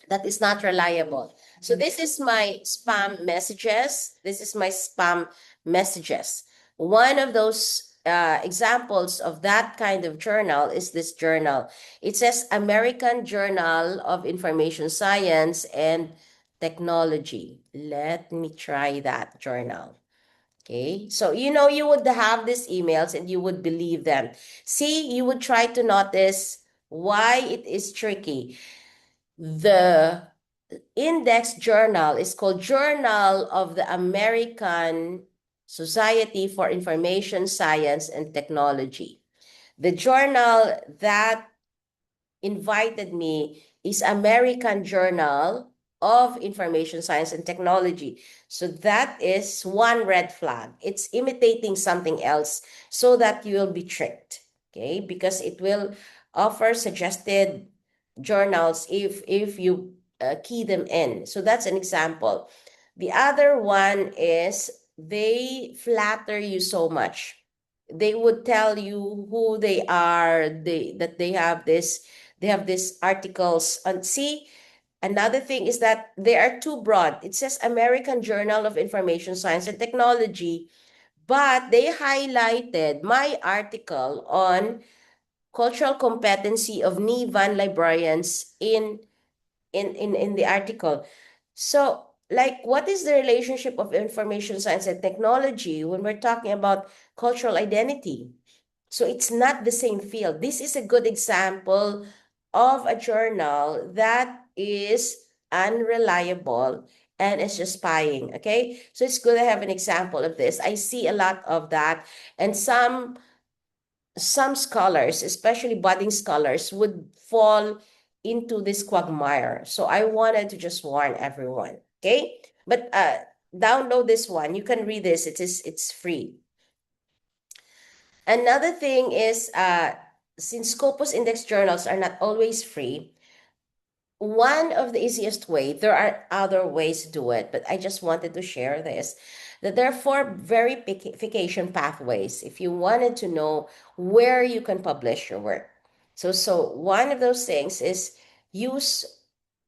that is not reliable. So this is my spam messages. This is my spam messages. One of those examples of that kind of journal is this journal. It says American Journal of Information Science and Technology. Let me try that journal. Okay, so you would have these emails and you would believe them. See, you would try to notice why it is tricky. The index journal is called Journal of the American Society for Information Science and Technology. The journal that invited me is American Journal of Information Science and Technology. So that is one red flag. It's imitating something else so that you will be tricked, okay? Because it will offer suggested journals if you key them in. So that's an example. The other one is they flatter you so much. They would tell you who they are, that they have these articles. And see, another thing is that they are too broad. It says American Journal of Information Science and Technology, but they highlighted my article on cultural competency of Nivan librarians in the article. So, like, what is the relationship of information science and technology when we're talking about cultural identity? So it's not the same field. This is a good example of a journal that is unreliable and it's just spying. Okay. So it's good to have an example of this. I see a lot of that. And some scholars, especially budding scholars, would fall into this quagmire. So I wanted to just warn everyone. Okay. But download this one. You can read this. It's free. Another thing is since Scopus index journals are not always free, one of the easiest way, there are other ways to do it, but I just wanted to share this, that there are four verification pathways if you wanted to know where you can publish your work. So one of those things is use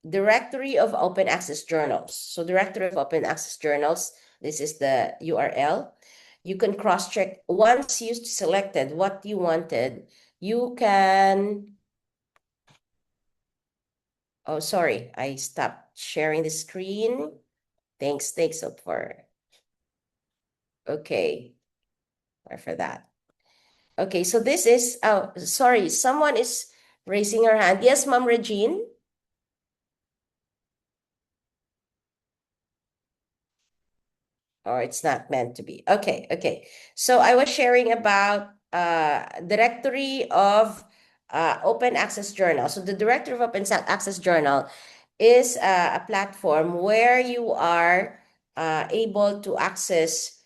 directory of open access journals. So directory of open access journals, this is the URL. You can cross-check once you selected what you wanted, you can, oh, sorry, I stopped sharing the screen. Thanks for, okay, for that. Okay, so this is, oh, sorry, someone is raising her hand. Yes, Ma'am Regine? Or it's not meant to be. Okay, okay. So I was sharing about directory of open access journal. So the directory of open access journal is a platform where you are able to access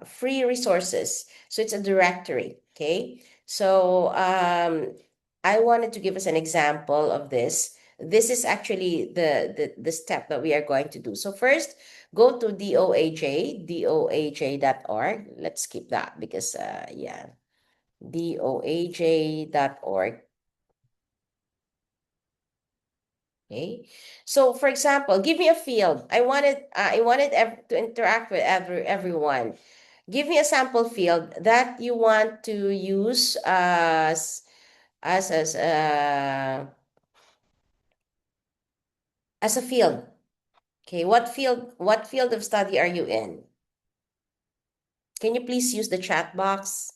free resources. So it's a directory, okay? So I wanted to give us an example of this. This is actually the step that we are going to do. So first, go to doaj.org. Let's skip that because, yeah, doaj.org. Okay. So, for example, give me a field. I wanted to interact with everyone. Give me a sample field that you want to use as as a field. Okay. What field of study are you in? Can you please use the chat box?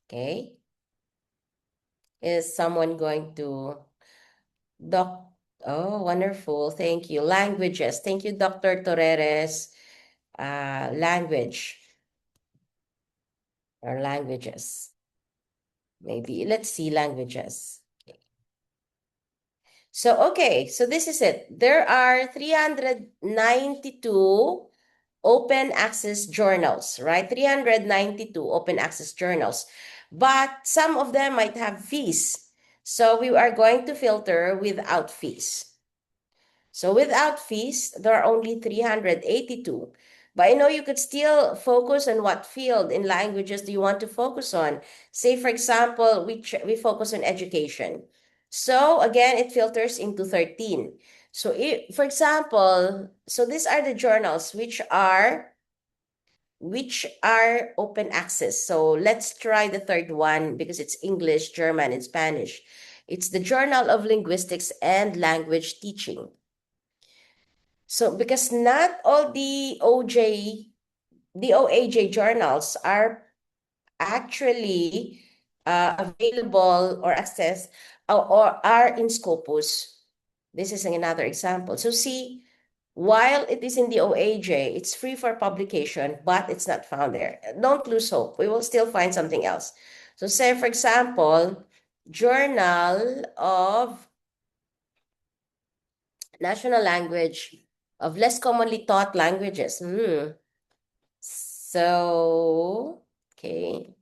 Okay. Is someone going to doc? Oh, wonderful. Thank you. Languages. Thank you, Dr. Torres. Language or languages. Maybe let's see languages. Okay. So this is it. There are 392 open access journals, right? 392 open access journals, but some of them might have fees. So we are going to filter without fees. So without fees, there are only 382. But I know you could still focus on what field in languages do you want to focus on. Say, for example, we focus on education. So again, it filters into 13. So for example, so these are the journals which are open access. So let's try the third one because it's English, German, and Spanish. It's the Journal of Linguistics and Language Teaching. So because not all the OAJ journals are actually available or access or are in Scopus. This is another example. So see, while it is in the OAJ, it's free for publication, but it's not found there. Don't lose hope. We will still find something else. So say, for example, Journal of National Language of Less Commonly Taught Languages. So, okay.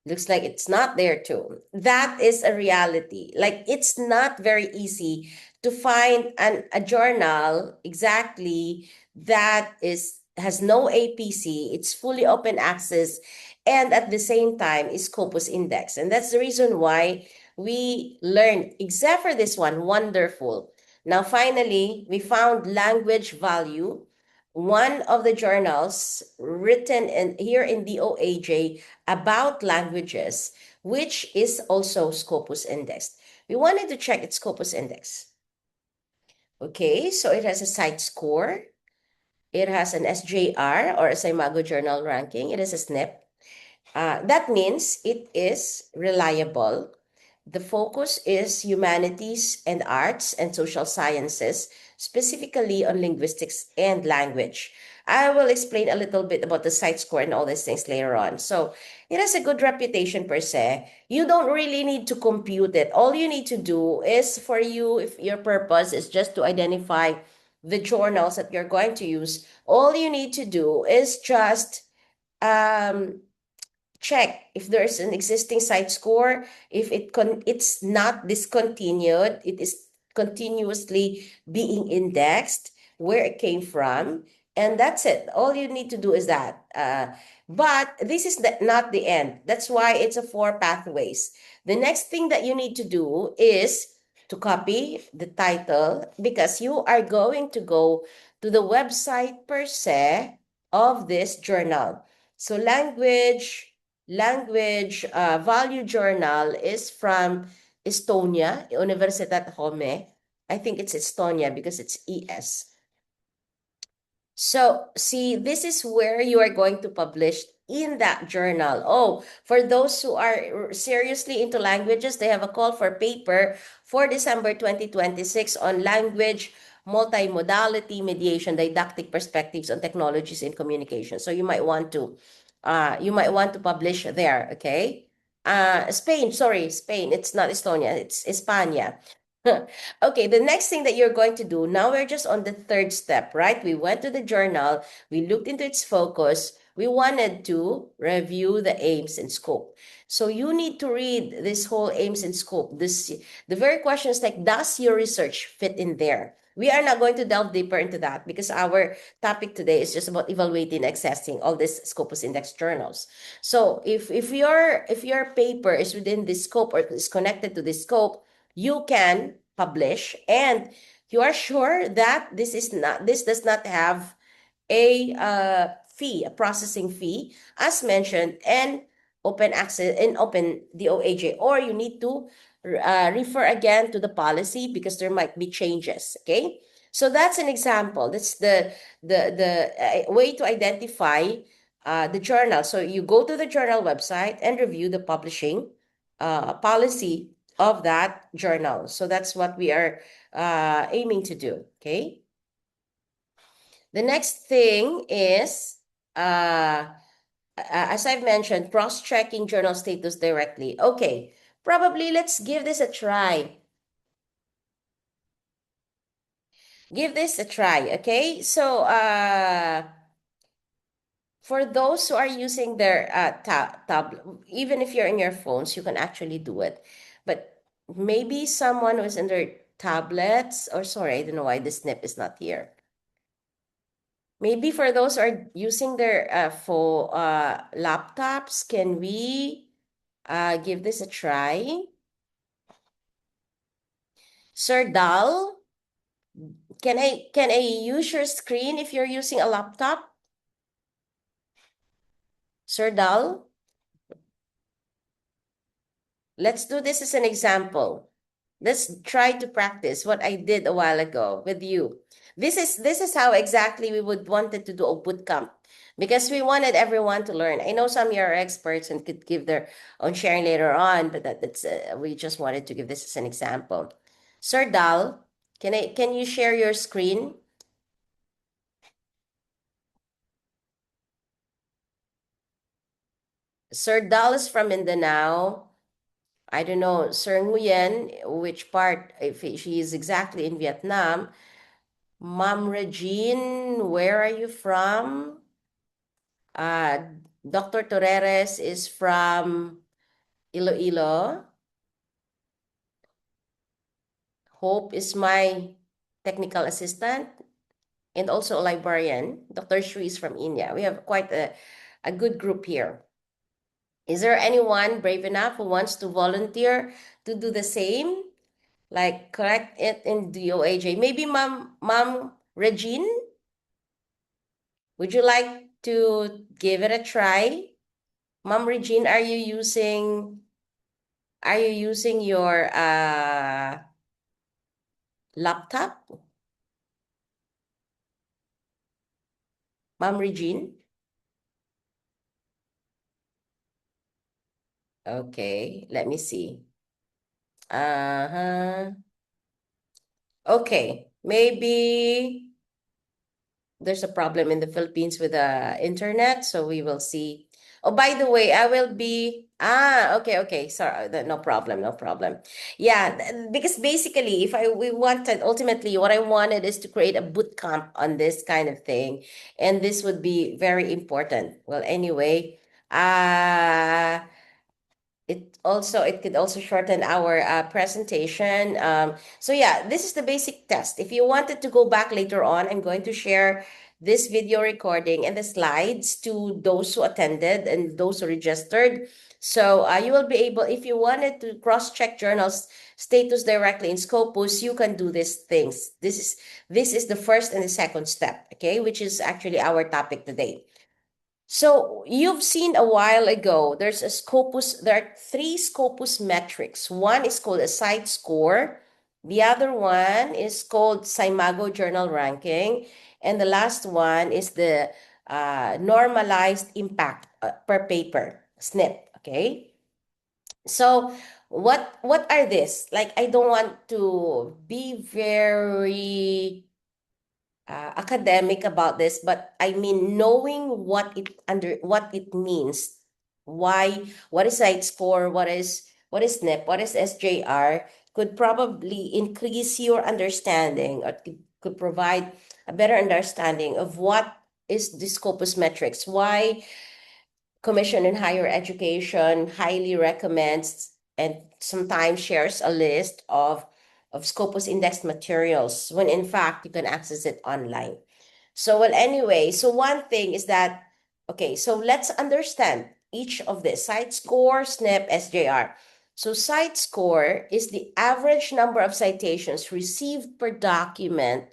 Looks like it's not there too. That is a reality. Like it's not very easy to find a journal exactly that has no APC, it's fully open access, and at the same time is Scopus Index. And that's the reason why we learned, except for this one, wonderful. Now, finally, we found language value, one of the journals written here in the OAJ about languages, which is also Scopus indexed. We wanted to check its Scopus index. Okay, so it has a CiteScore. It has an SJR or a Saimago Journal ranking. It is a SNIP. That means it is reliable. The focus is humanities and arts and social sciences, specifically on linguistics and language. I will explain a little bit about the CiteScore and all these things later on. So it has a good reputation per se. You don't really need to compute it. All you need to do is for you, if your purpose is just to identify the journals that you're going to use, all you need to do is just um, check if there's an existing site score, if it's not discontinued, it is continuously being indexed, where it came from, and that's it. All you need to do is that. But this is not the end. That's why it's a 4 pathways. The next thing that you need to do is to copy the title, because you are going to go to the website per se of this journal. So language value journal is from Estonia, Universitat Home. I think it's Estonia because it's ES. So, see, this is where you are going to publish in that journal. Oh, for those who are seriously into languages, they have a call for paper for December 2026 on language, multimodality, mediation, didactic perspectives on technologies in communication. So you might want to publish there, okay? Spain, sorry, Spain. It's not Estonia, it's España. Okay, the next thing that you're going to do, now we're just on the third step, right? We went to the journal, we looked into its focus, we wanted to review the aims and scope. So you need to read this whole aims and scope. The very question is like, does your research fit in there? We are not going to delve deeper into that because our topic today is just about evaluating and accessing all these Scopus index journals. So if your paper is within this scope or is connected to this scope, you can publish, and you are sure that this does not have a processing fee, as mentioned, and open access and open DOAJ, or you need to refer again to the policy because there might be changes. Okay, so that's an example. That's the way to identify the journal. So you go to the journal website and review the publishing policy of that journal. So that's what we are aiming to do. Okay. The next thing is, as I've mentioned, cross-checking journal status directly. Okay, probably let's give this a try. Give this a try, okay? So, for those who are using their tab, even if you're in your phones, you can actually do it. But maybe someone who's in their tablets, or sorry, I don't know why the SNP is not here. Maybe for those who are using their laptops, can we give this a try? Sir Dal, can I use your screen if you're using a laptop? Sir Dal, let's do this as an example. Let's try to practice what I did a while ago with you. This is how exactly we would wanted to do a boot camp, because we wanted everyone to learn. I know some of you are experts and could give their own sharing later on, but that's we just wanted to give this as an example. Sir Dal, can you share your screen? Sir Dal is from Mindanao. I don't know, Sir Nguyen, which part, if she is exactly in Vietnam. Ma'am Regine, where are you from? Dr. Torres is from Iloilo. Hope is my technical assistant and also a librarian. Dr. Shui is from India. We have quite a good group here. Is there anyone brave enough who wants to volunteer to do the same? Like correct it in DOAJ. Maybe Ma'am Regine, would you like to give it a try? Ma'am Regine, are you using your laptop? Ma'am Regine? Okay, let me see. Uh-huh. Okay, maybe there's a problem in the Philippines with the internet, so we will see. Oh, by the way, I will be okay. Sorry, no problem, no problem. Yeah, because basically, if I we wanted ultimately what I wanted is to create a boot camp on this kind of thing, and this would be very important. Well, anyway, uh it could also shorten our presentation. So yeah, this is the basic test. If you wanted to go back later on, I'm going to share this video recording and the slides to those who attended and those who registered. So you will be able, if you wanted to cross-check journals status directly in Scopus, you can do these things. This is the first and the second step, okay, which is actually our topic today. So you've seen a while ago, there's a Scopus, there are three Scopus metrics. One is called a CiteScore. The other one is called Simago Journal Ranking. And the last one is the normalized impact per paper, SNIP, okay? So what are this? Like, I don't want to be very academic about this, but I mean knowing what it means, what is site score, what is SNP, what is SJR, could probably increase your understanding or could provide a better understanding of what is the Scopus metrics, why Commission in Higher Education highly recommends and sometimes shares a list of Scopus indexed materials when in fact you can access it online. So, well, anyway, so one thing is that, okay, so let's understand each of this site score, SNP, SJR. So, site score is the average number of citations received per document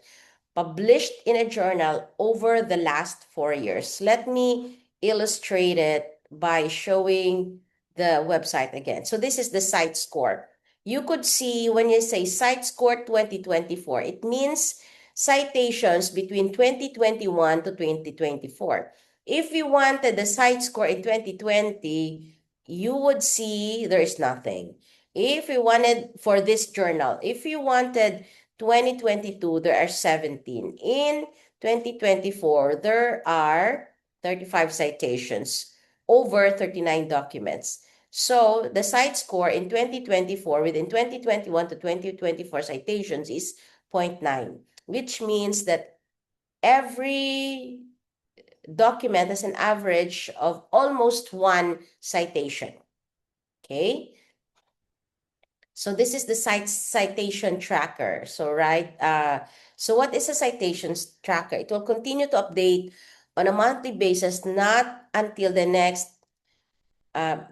published in a journal over the last 4 years. Let me illustrate it by showing the website again. So this is the site score. You could see when you say site score 2024, it means citations between 2021 to 2024. If you wanted the site score in 2020, you would see there is nothing. If you wanted for this journal, if you wanted 2022, there are 17. In 2024, there are 35 citations, over 39 documents. So the site score in 2024 within 2021 to 2024 citations is 0.9, which means that every document has an average of almost one citation. Okay. So this is the citation tracker. So so what is a citations tracker? It will continue to update on a monthly basis, not until the next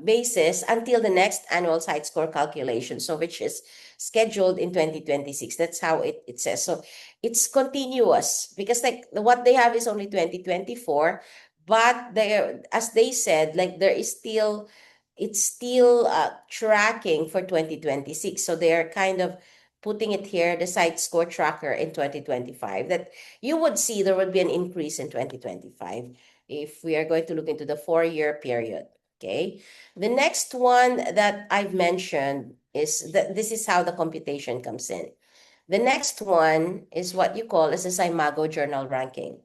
basis until the next annual site score calculation, so which is scheduled in 2026. That's how it says. So it's continuous because like what they have is only 2024, but they, as they said, like there is still it's still tracking for 2026. So they're kind of putting it here, the site score tracker in 2025, that you would see there would be an increase in 2025 if we are going to look into the 4-year period. Okay. The next one that I've mentioned is that this is how the computation comes in. The next one is what you call as a Simago journal ranking.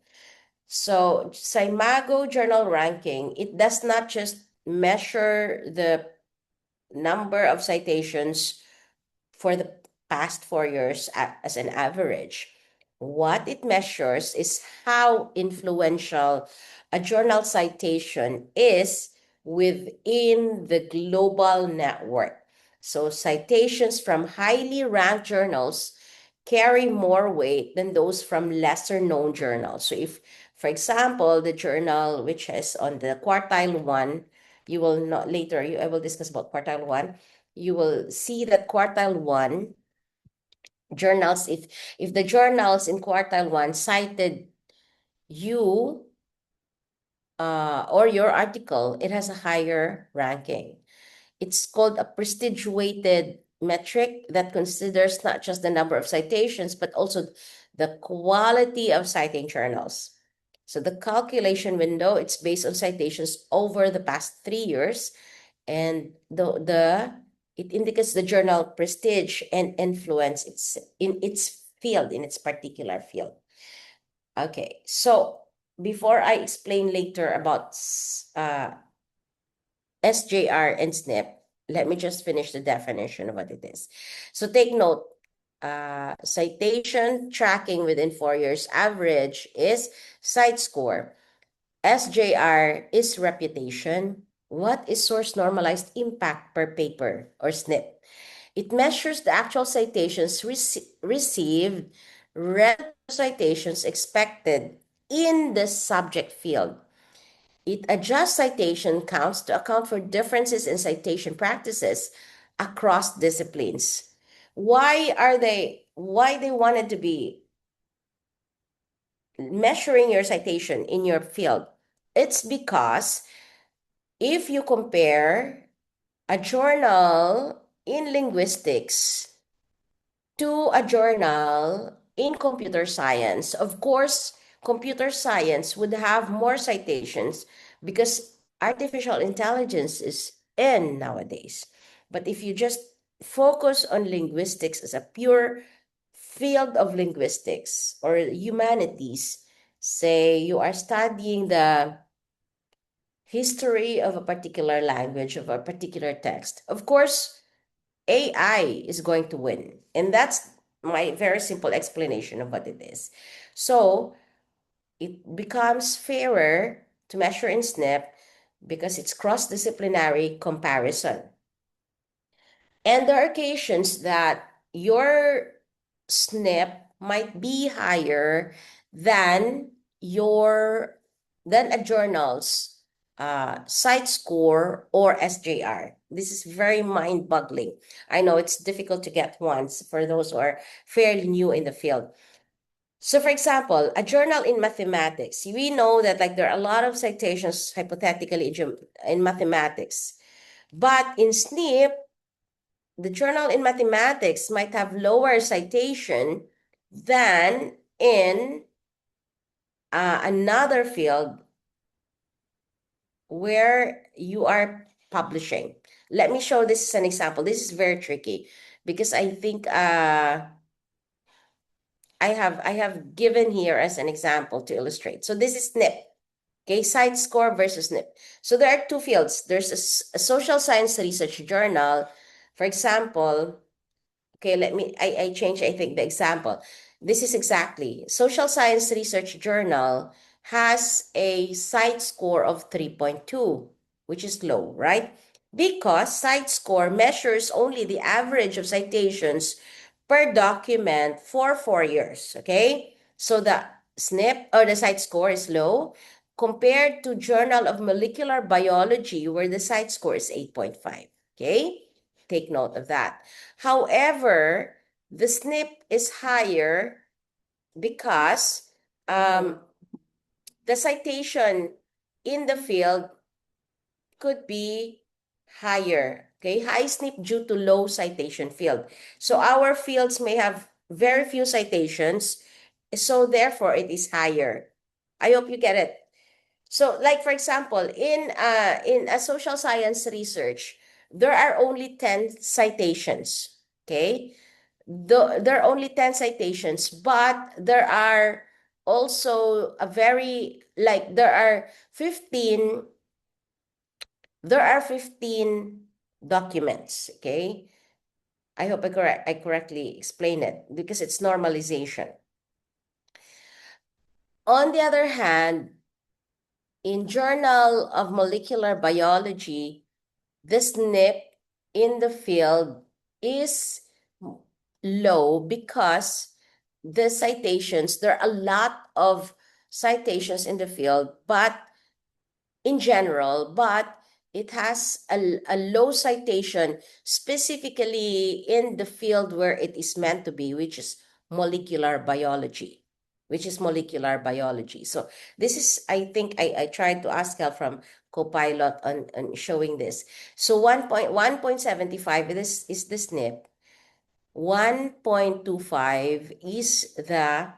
So Simago journal ranking, it does not just measure the number of citations for the past 4 years as an average. What it measures is how influential a journal citation is within the global network. So citations from highly ranked journals carry more weight than those from lesser known journals. So if, for example, the journal which is on the quartile one, you will not later, I will discuss about quartile one, you will see that quartile one journals, if the journals in quartile one cited you or your article, it has a higher ranking. It's called a prestige weighted metric that considers not just the number of citations, but also the quality of citing journals. So the calculation window, it's based on citations over the past 3 years, and it indicates the journal prestige and influence in its field, in its particular field. Okay, so before I explain later about SJR and SNP, let me just finish the definition of what it is. So take note, citation tracking within 4 years average is CiteScore. SJR is reputation. What is source normalized impact per paper or SNP? It measures the actual citations received relative to citations expected in the subject field. It adjusts citation counts to account for differences in citation practices across disciplines. Why they wanted to be measuring your citation in your field? It's because if you compare a journal in linguistics to a journal in computer science, of course, computer science would have more citations because artificial intelligence is in nowadays. But if you just focus on linguistics as a pure field of linguistics or humanities, say you are studying the history of a particular language, of a particular text, of course, AI is going to win. And that's my very simple explanation of what it is. So it becomes fairer to measure in SNP because it's cross-disciplinary comparison. And there are occasions that your SNP might be higher than a journal's CiteScore or SJR. This is very mind-boggling. I know it's difficult to get ones for those who are fairly new in the field. So for example, a journal in mathematics, we know that like there are a lot of citations hypothetically in mathematics, but in SNP, the journal in mathematics might have lower citation than in another field where you are publishing. Let me show this as an example. This is very tricky because I think I have given here as an example to illustrate. So this is SNP. Okay, CiteScore versus SNP. So there are two fields. There's a social science research journal. For example, okay, I change, I think, the example. This is exactly, Social Science Research Journal has a CiteScore of 3.2, which is low, right? Because CiteScore measures only the average of citations per document for 4 years, okay? So the SNP or the CiteScore is low compared to Journal of Molecular Biology, where the CiteScore is 8.5, okay? Take note of that. However, the SNP is higher because the citation in the field could be higher. Okay, high SNP due to low citation field. So our fields may have very few citations, so therefore it is higher. I hope you get it. So like for example, in a social science research, there are only 10 citations. Okay, there are only 10 citations, but there are also a very like there are 15 documents. Okay, I hope I correctly explain it because it's normalization. On the other hand, in Journal of Molecular Biology, the SNP in the field is low because the citations, there are a lot of citations in the field, but in general, but it has a low citation specifically in the field where it is meant to be, which is molecular biology, So this is, I think I tried to ask help from Copilot on showing this. So 1.75 is the SNP. 1.25 is the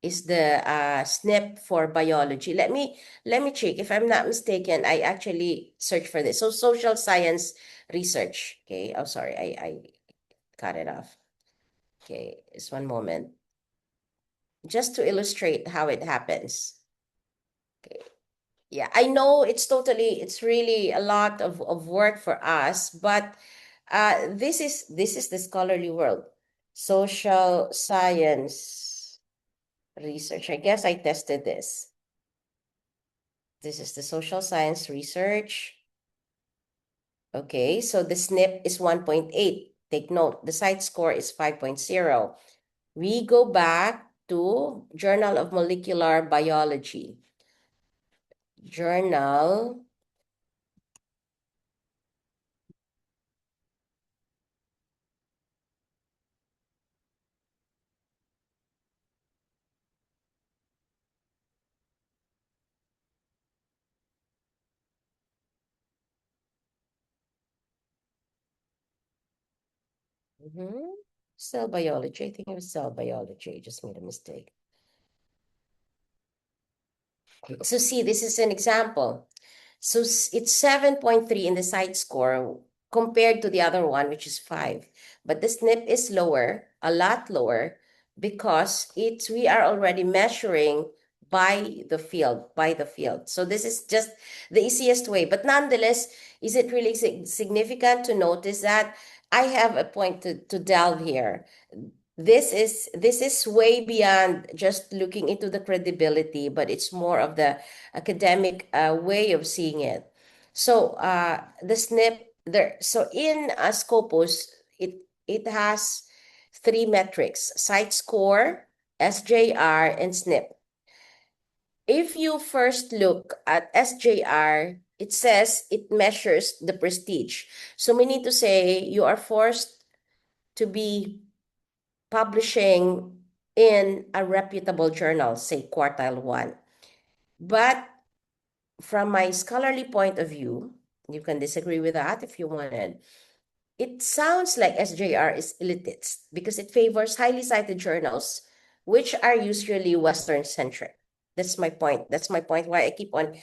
is the SNIP for biology. Let me check. If I'm not mistaken, I actually searched for this. So social science research. Okay. Oh, sorry. I cut it off. Okay, just one moment. Just to illustrate how it happens. Okay. Yeah, I know it's really a lot of work for us, but this is the scholarly world. Social science research. I guess I tested this. This is the social science research. Okay, so the SNP is 1.8. Take note, the CiteScore is 5.0. We go back to Journal of Molecular Biology. Journal. Mhm. Cell biology. I think it was cell biology. I just made a mistake. So see, this is an example. So it's 7.3 in the site score compared to the other one, which is 5. But the SNP is lower, a lot lower, because we are already measuring by the field. So this is just the easiest way. But nonetheless, is it really significant to notice that? I have a point to delve here. This is way beyond just looking into the credibility, but it's more of the academic way of seeing it. So the SNP there. So in Scopus, it has three metrics: site score, SJR, and SNP. If you first look at SJR, it says it measures the prestige. So we need to say you are forced to be publishing in a reputable journal, say quartile 1. But from my scholarly point of view, you can disagree with that if you wanted. It sounds like SJR is elitist because it favors highly cited journals, which are usually Western centric. That's my point. That's my point why I keep on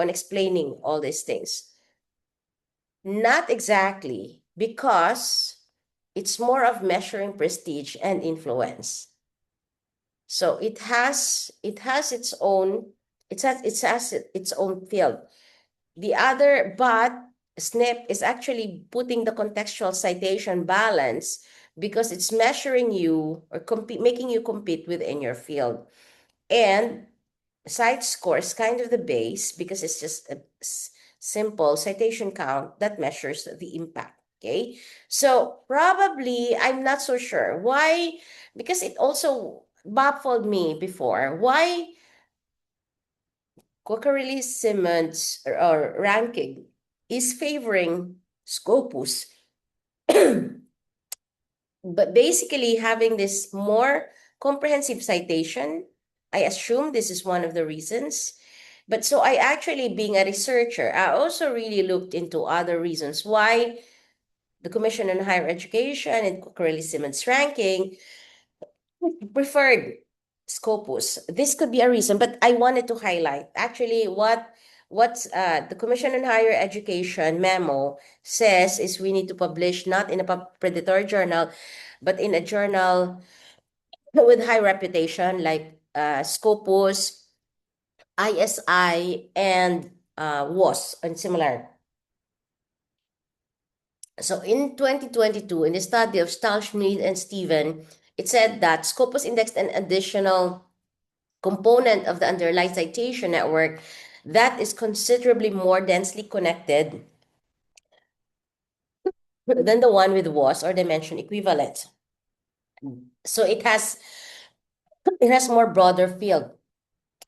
explaining all these things. Not exactly, because it's more of measuring prestige and influence. So it has its own field. The other, but SNP is actually putting the contextual citation balance because it's measuring you or making you compete within your field. And site score is kind of the base because it's just a simple citation count that measures the impact. Okay, so probably I'm not so sure why, because it also baffled me before why Cocorelli-Simmons or ranking is favoring Scopus. But basically having this more comprehensive citation, I assume this is one of the reasons. But so I actually, being a researcher, I also really looked into other reasons why the Commission on Higher Education and Cocorelli-Simmons ranking preferred Scopus. This could be a reason, but I wanted to highlight actually what's the Commission on Higher Education memo says is we need to publish not in a predatory journal, but in a journal with high reputation like Scopus, ISI, and WAS and similar. So in 2022, in the study of Stahlschmidt and Steven, it said that Scopus indexed an additional component of the underlying citation network that is considerably more densely connected than the one with WAS or dimension equivalent. So it has more broader field.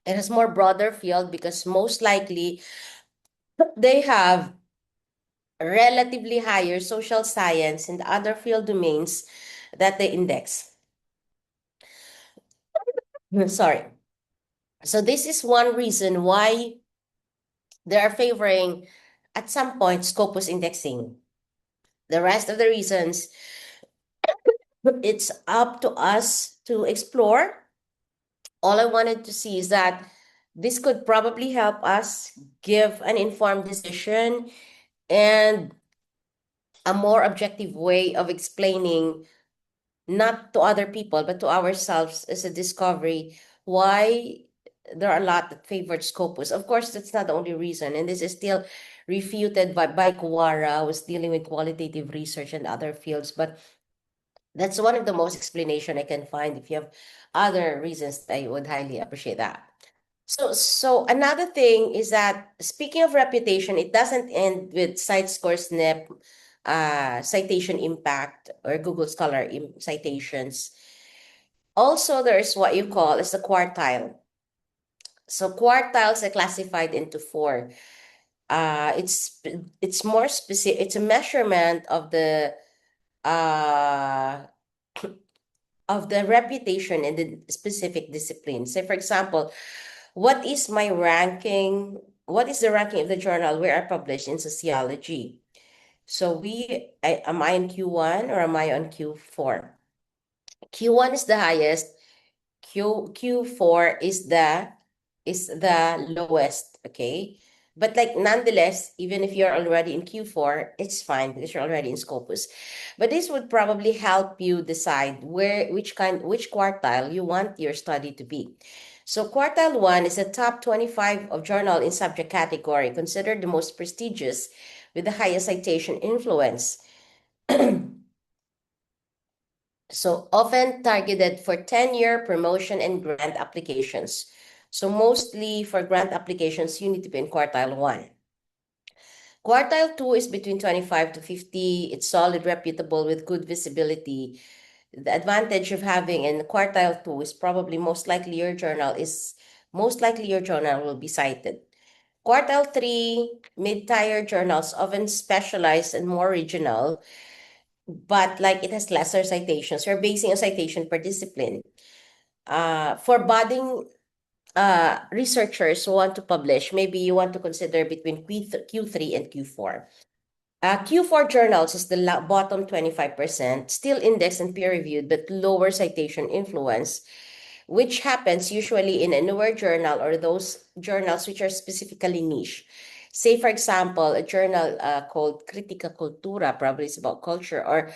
It has more broader field because most likely they have relatively higher social science and other field domains that they index. Sorry. So this is one reason why they are favoring at some point Scopus indexing. The rest of the reasons, it's up to us to explore all I wanted to see is that this could probably help us give an informed decision and a more objective way of explaining, not to other people, but to ourselves as a discovery, why there are a lot that favored Scopus. Of course, that's not the only reason, and this is still refuted by Kuwara, who was dealing with qualitative research and other fields, but that's one of the most explanation I can find. If you have other reasons, I would highly appreciate that. So another thing is that, speaking of reputation, it doesn't end with CiteScore, SNIP, citation impact, or Google Scholar citations. Also, there's what you call is the quartile. So quartiles are classified into four. It's more specific. It's a measurement uh of the reputation in the specific discipline. Say, for example, what is my ranking? What is the ranking of the journal where I publish in sociology? So am I in Q1 or am I on Q4? Q1 is the highest. Q4 is the lowest, okay? But like nonetheless, even if you're already in Q4, it's fine because you're already in Scopus. But this would probably help you decide which quartile you want your study to be. So quartile 1 is the top 25 of journal in subject category, considered the most prestigious with the highest citation influence. So often targeted for tenure, promotion, and grant applications. So mostly for grant applications, you need to be in quartile 1. Quartile 2 is between 25 to 50. It's solid, reputable, with good visibility. The advantage of having in quartile 2 is most likely your journal will be cited. Quartile 3, mid-tier journals, often specialized and more regional, but like it has lesser citations. You're basing a citation per discipline. For budding researchers who want to publish, maybe you want to consider between Q3 and Q4. Q4 journals is the bottom 25%, still indexed and peer-reviewed, but lower citation influence, which happens usually in a newer journal or those journals which are specifically niche. Say, for example, a journal called Critica Cultura, probably it's about culture, or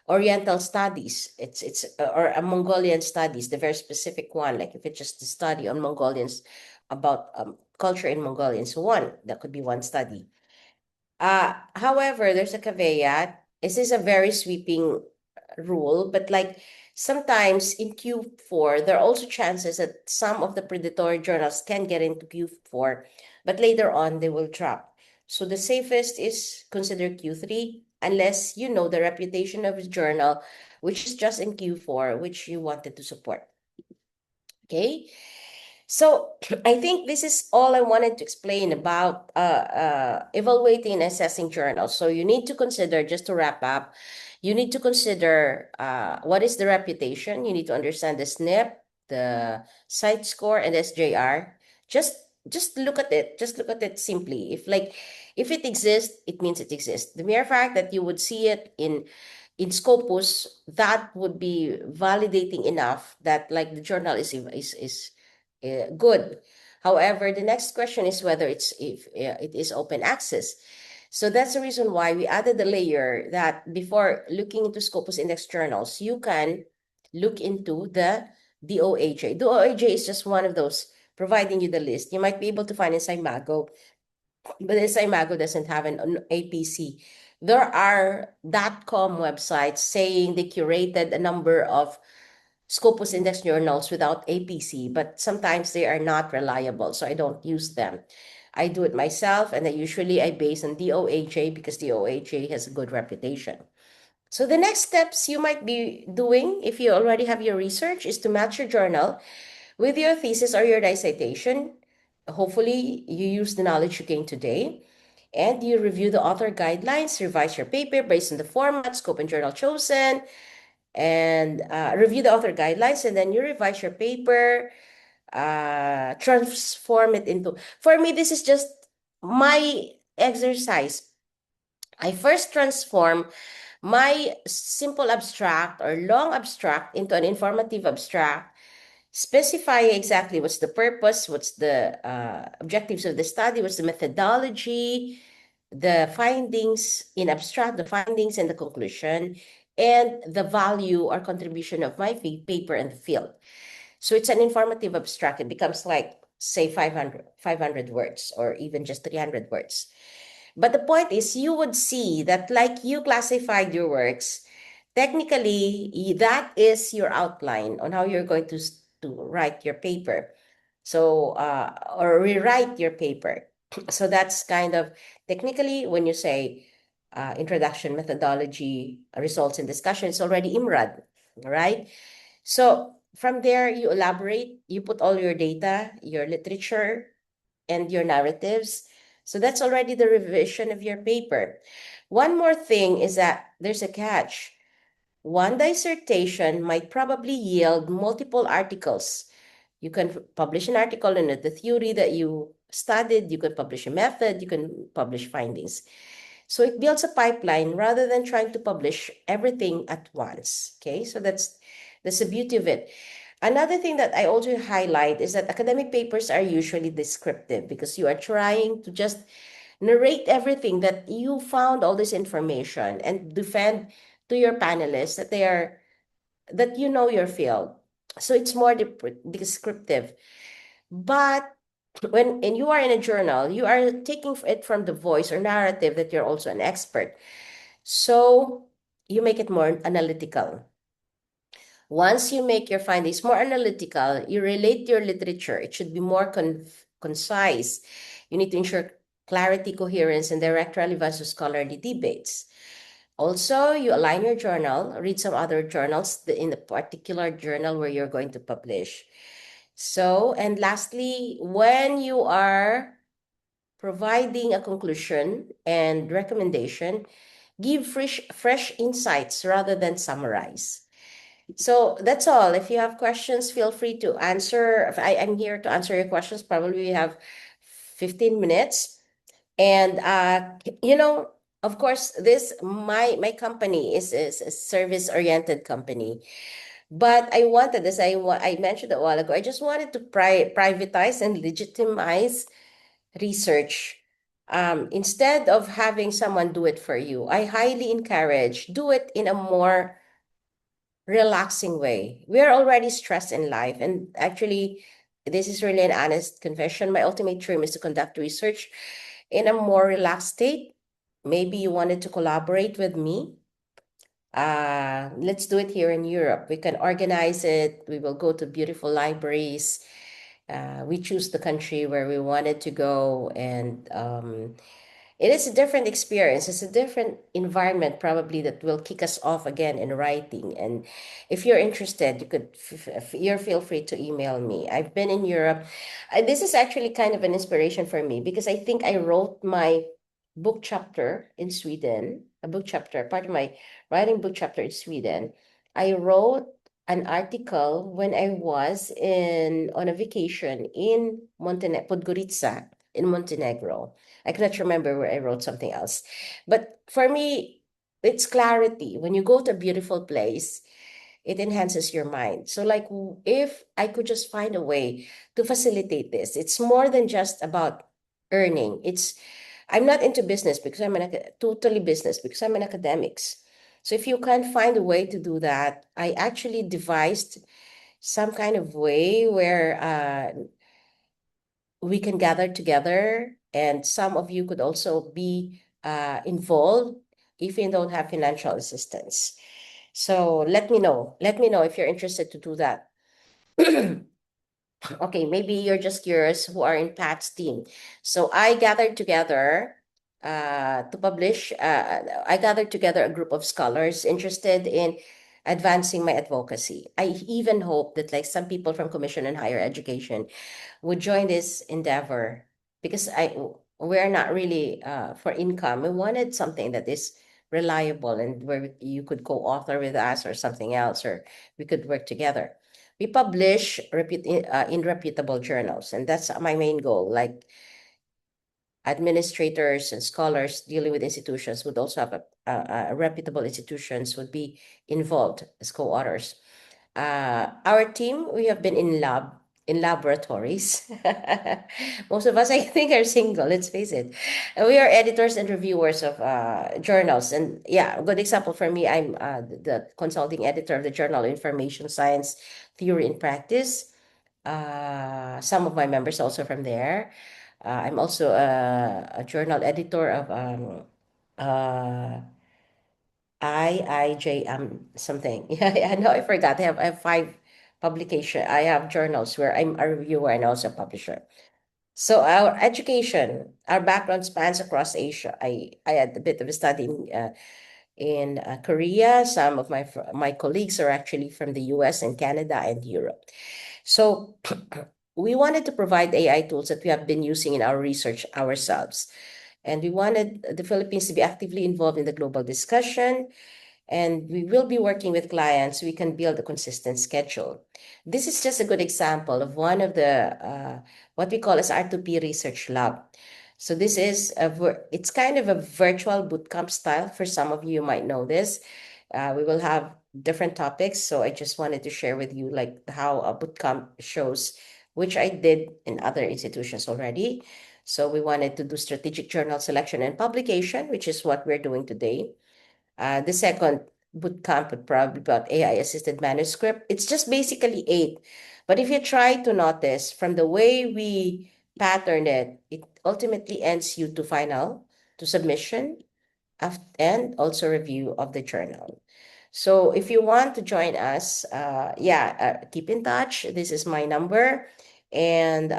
Oriental Studies. It's or a Mongolian Studies, the very specific one. Like if it's just a study on Mongolians, about culture in Mongolia and so on, that could be one study. However, there's a caveat. This is a very sweeping rule, but like sometimes in Q4, there are also chances that some of the predatory journals can get into Q4, but later on they will drop. So the safest is consider Q3, unless you know the reputation of the journal, which is just in Q4, which you wanted to support. Okay. So I think this is all I wanted to explain about evaluating and assessing journals. So you need to consider, just to wrap up, you need to consider what is the reputation. You need to understand the SNP, the CiteScore, and SJR. Just look at it. Just look at it simply. If it exists, it means it exists. The mere fact that you would see it in Scopus, that would be validating enough that like the journal is good. However, the next question is whether if it is open access. So that's the reason why we added the layer that before looking into Scopus Index journals, you can look into the DOAJ. DOAJ is just one of those providing you the list. You might be able to find in Simago, but Simago doesn't have an APC. There are .com websites saying they curated a number of Scopus Index journals without APC, but sometimes they are not reliable, so I don't use them. I do it myself, and I base on DOAJ because DOAJ has a good reputation. So the next steps you might be doing, if you already have your research, is to match your journal with your thesis or your dissertation. Hopefully, you use the knowledge you gained today, and you review the author guidelines, revise your paper based on the format, scope, and journal chosen, and review the author guidelines, and then you revise your paper, transform it into, for me, this is just my exercise. I first transform my simple abstract or long abstract into an informative abstract, specify exactly what's the purpose, what's the objectives of the study, what's the methodology, the findings in abstract, the findings and the conclusion, and the value or contribution of my paper in the field. So it's an informative abstract. It becomes like, say, 500 words or even just 300 words. But the point is, you would see that like you classified your works, technically, that is your outline on how you're going to write your paper. So, or rewrite your paper. So that's kind of technically when you say introduction, methodology, results, and discussion, it's already IMRAD, right? So from there, you elaborate, you put all your data, your literature, and your narratives. So that's already the revision of your paper. One more thing is that there's a catch. One dissertation might probably yield multiple articles. You can publish an article in the theory that you studied, you can publish a method, you can publish findings. So it builds a pipeline rather than trying to publish everything at once. Okay, so that's the beauty of it. Another thing that I also highlight is that academic papers are usually descriptive because you are trying to just narrate everything that you found all this information and defend to your panelists that they are that you know your field. So it's more descriptive. But when and you are in a journal, you are taking it from the voice or narrative that you're also an expert. So you make it more analytical. Once you make your findings more analytical, you relate your literature. It should be more concise. You need to ensure clarity, coherence, and direct relevance to scholarly debates. Also, you align your journal, read some other journals in the particular journal where you're going to publish. So, and lastly, when you are providing a conclusion and recommendation, give fresh insights rather than summarize. So that's all. If you have questions, feel free to answer. I'm here to answer your questions. Probably we have 15 minutes. And of course, this my company is a service-oriented company. But I wanted, as I mentioned a while ago, I just wanted to privatize and legitimize research. Instead of having someone do it for you, I highly encourage do it in a more relaxing way. We are already stressed in life. And actually, this is really an honest confession. My ultimate dream is to conduct research in a more relaxed state. Maybe you wanted to collaborate with me. Let's do it here in Europe. We can organize it. We will go to beautiful libraries. We choose the country where we wanted to go, and it is a different experience. It's a different environment, probably, that will kick us off again in writing. And if you're interested, you could you feel free to email me. I've been in Europe. This is actually kind of an inspiration for me because I think I wrote my book chapter in Sweden, a book chapter, part of my writing book chapter in Sweden. I wrote an article when I was on a vacation in Podgorica in Montenegro. I cannot remember where I wrote something else. But for me, it's clarity. When you go to a beautiful place, it enhances your mind. So, like, if I could just find a way to facilitate this, it's more than just about earning. I'm not into business because totally business because I'm an academics. So, if you can find a way to do that, I actually devised some kind of way where we can gather together, and some of you could also be involved if you don't have financial assistance. So let me know. Let me know if you're interested to do that. Okay, maybe you're just curious who are in Pat's team. So I gathered together a group of scholars interested in advancing my advocacy. I even hope that like some people from Commission on Higher Education would join this endeavor because we're not really for income. We wanted something that is reliable and where you could co-author with us or something else, or we could work together. We publish in reputable journals, and that's my main goal. Like administrators and scholars dealing with institutions would also have reputable institutions would be involved as co-authors. Our team, we have been in laboratories. Most of us, I think, are single, let's face it. And we are editors and reviewers of journals. And yeah, a good example for me, I'm the consulting editor of the Journal of Information Science Theory and Practice. Some of my members also from there. I'm also a journal editor of uh, IIJ something. Yeah, no, I forgot. I have five publication. I have journals where I'm a reviewer and also a publisher. So our education, our background spans across Asia. I had a bit of a study in Korea. Some of my colleagues are actually from the US and Canada and Europe. So we wanted to provide AI tools that we have been using in our research ourselves. And we wanted the Philippines to be actively involved in the global discussion, and we will be working with clients so we can build a consistent schedule. This is just a good example of one of the what we call as R2P research lab. So this is it's kind of a virtual bootcamp style. For some of you might know this. We will have different topics. So I just wanted to share with you like how a bootcamp shows, which I did in other institutions already. So we wanted to do strategic journal selection and publication, which is what we're doing today. The second boot camp would probably be about AI assisted manuscript. It's just basically eight. But if you try to notice from the way we pattern it, it ultimately ends you to final, to submission, and also review of the journal. So if you want to join us, keep in touch. This is my number. And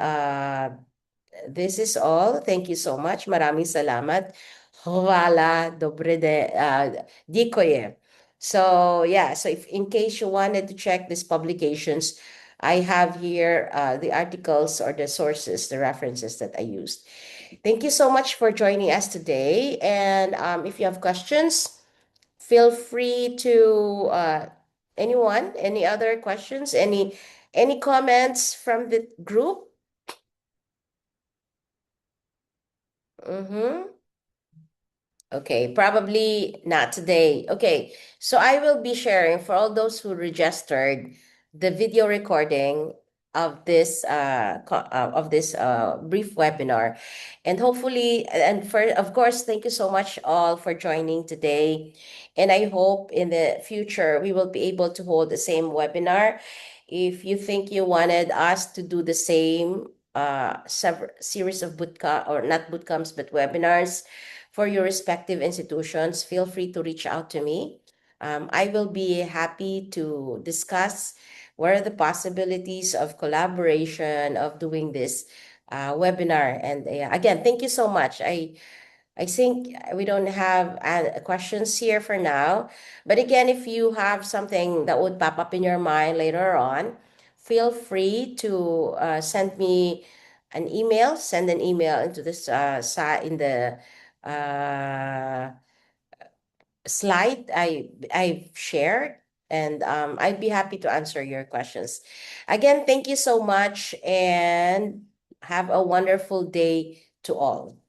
this is all. Thank you so much. Maraming salamat. Hvala, dikoye. So yeah, so if in case you wanted to check these publications, I have here the articles or the sources, the references that I used. Thank you so much for joining us today. And if you have questions, feel free to any other questions, any comments from the group? Mm-hmm. Okay, probably not today. Okay, so I will be sharing for all those who registered the video recording of this brief webinar, and hopefully, and for of course, thank you so much all for joining today, and I hope in the future we will be able to hold the same webinar. If you think you wanted us to do the same series of bootcamp or not bootcamps but webinars for your respective institutions, feel free to reach out to me. I will be happy to discuss what are the possibilities of collaboration of doing this webinar. And again, thank you so much. I think we don't have questions here for now. But again, if you have something that would pop up in your mind later on, feel free to send an email into this in the uh, slide I've shared, and I'd be happy to answer your questions. Again, thank you so much, and have a wonderful day to all.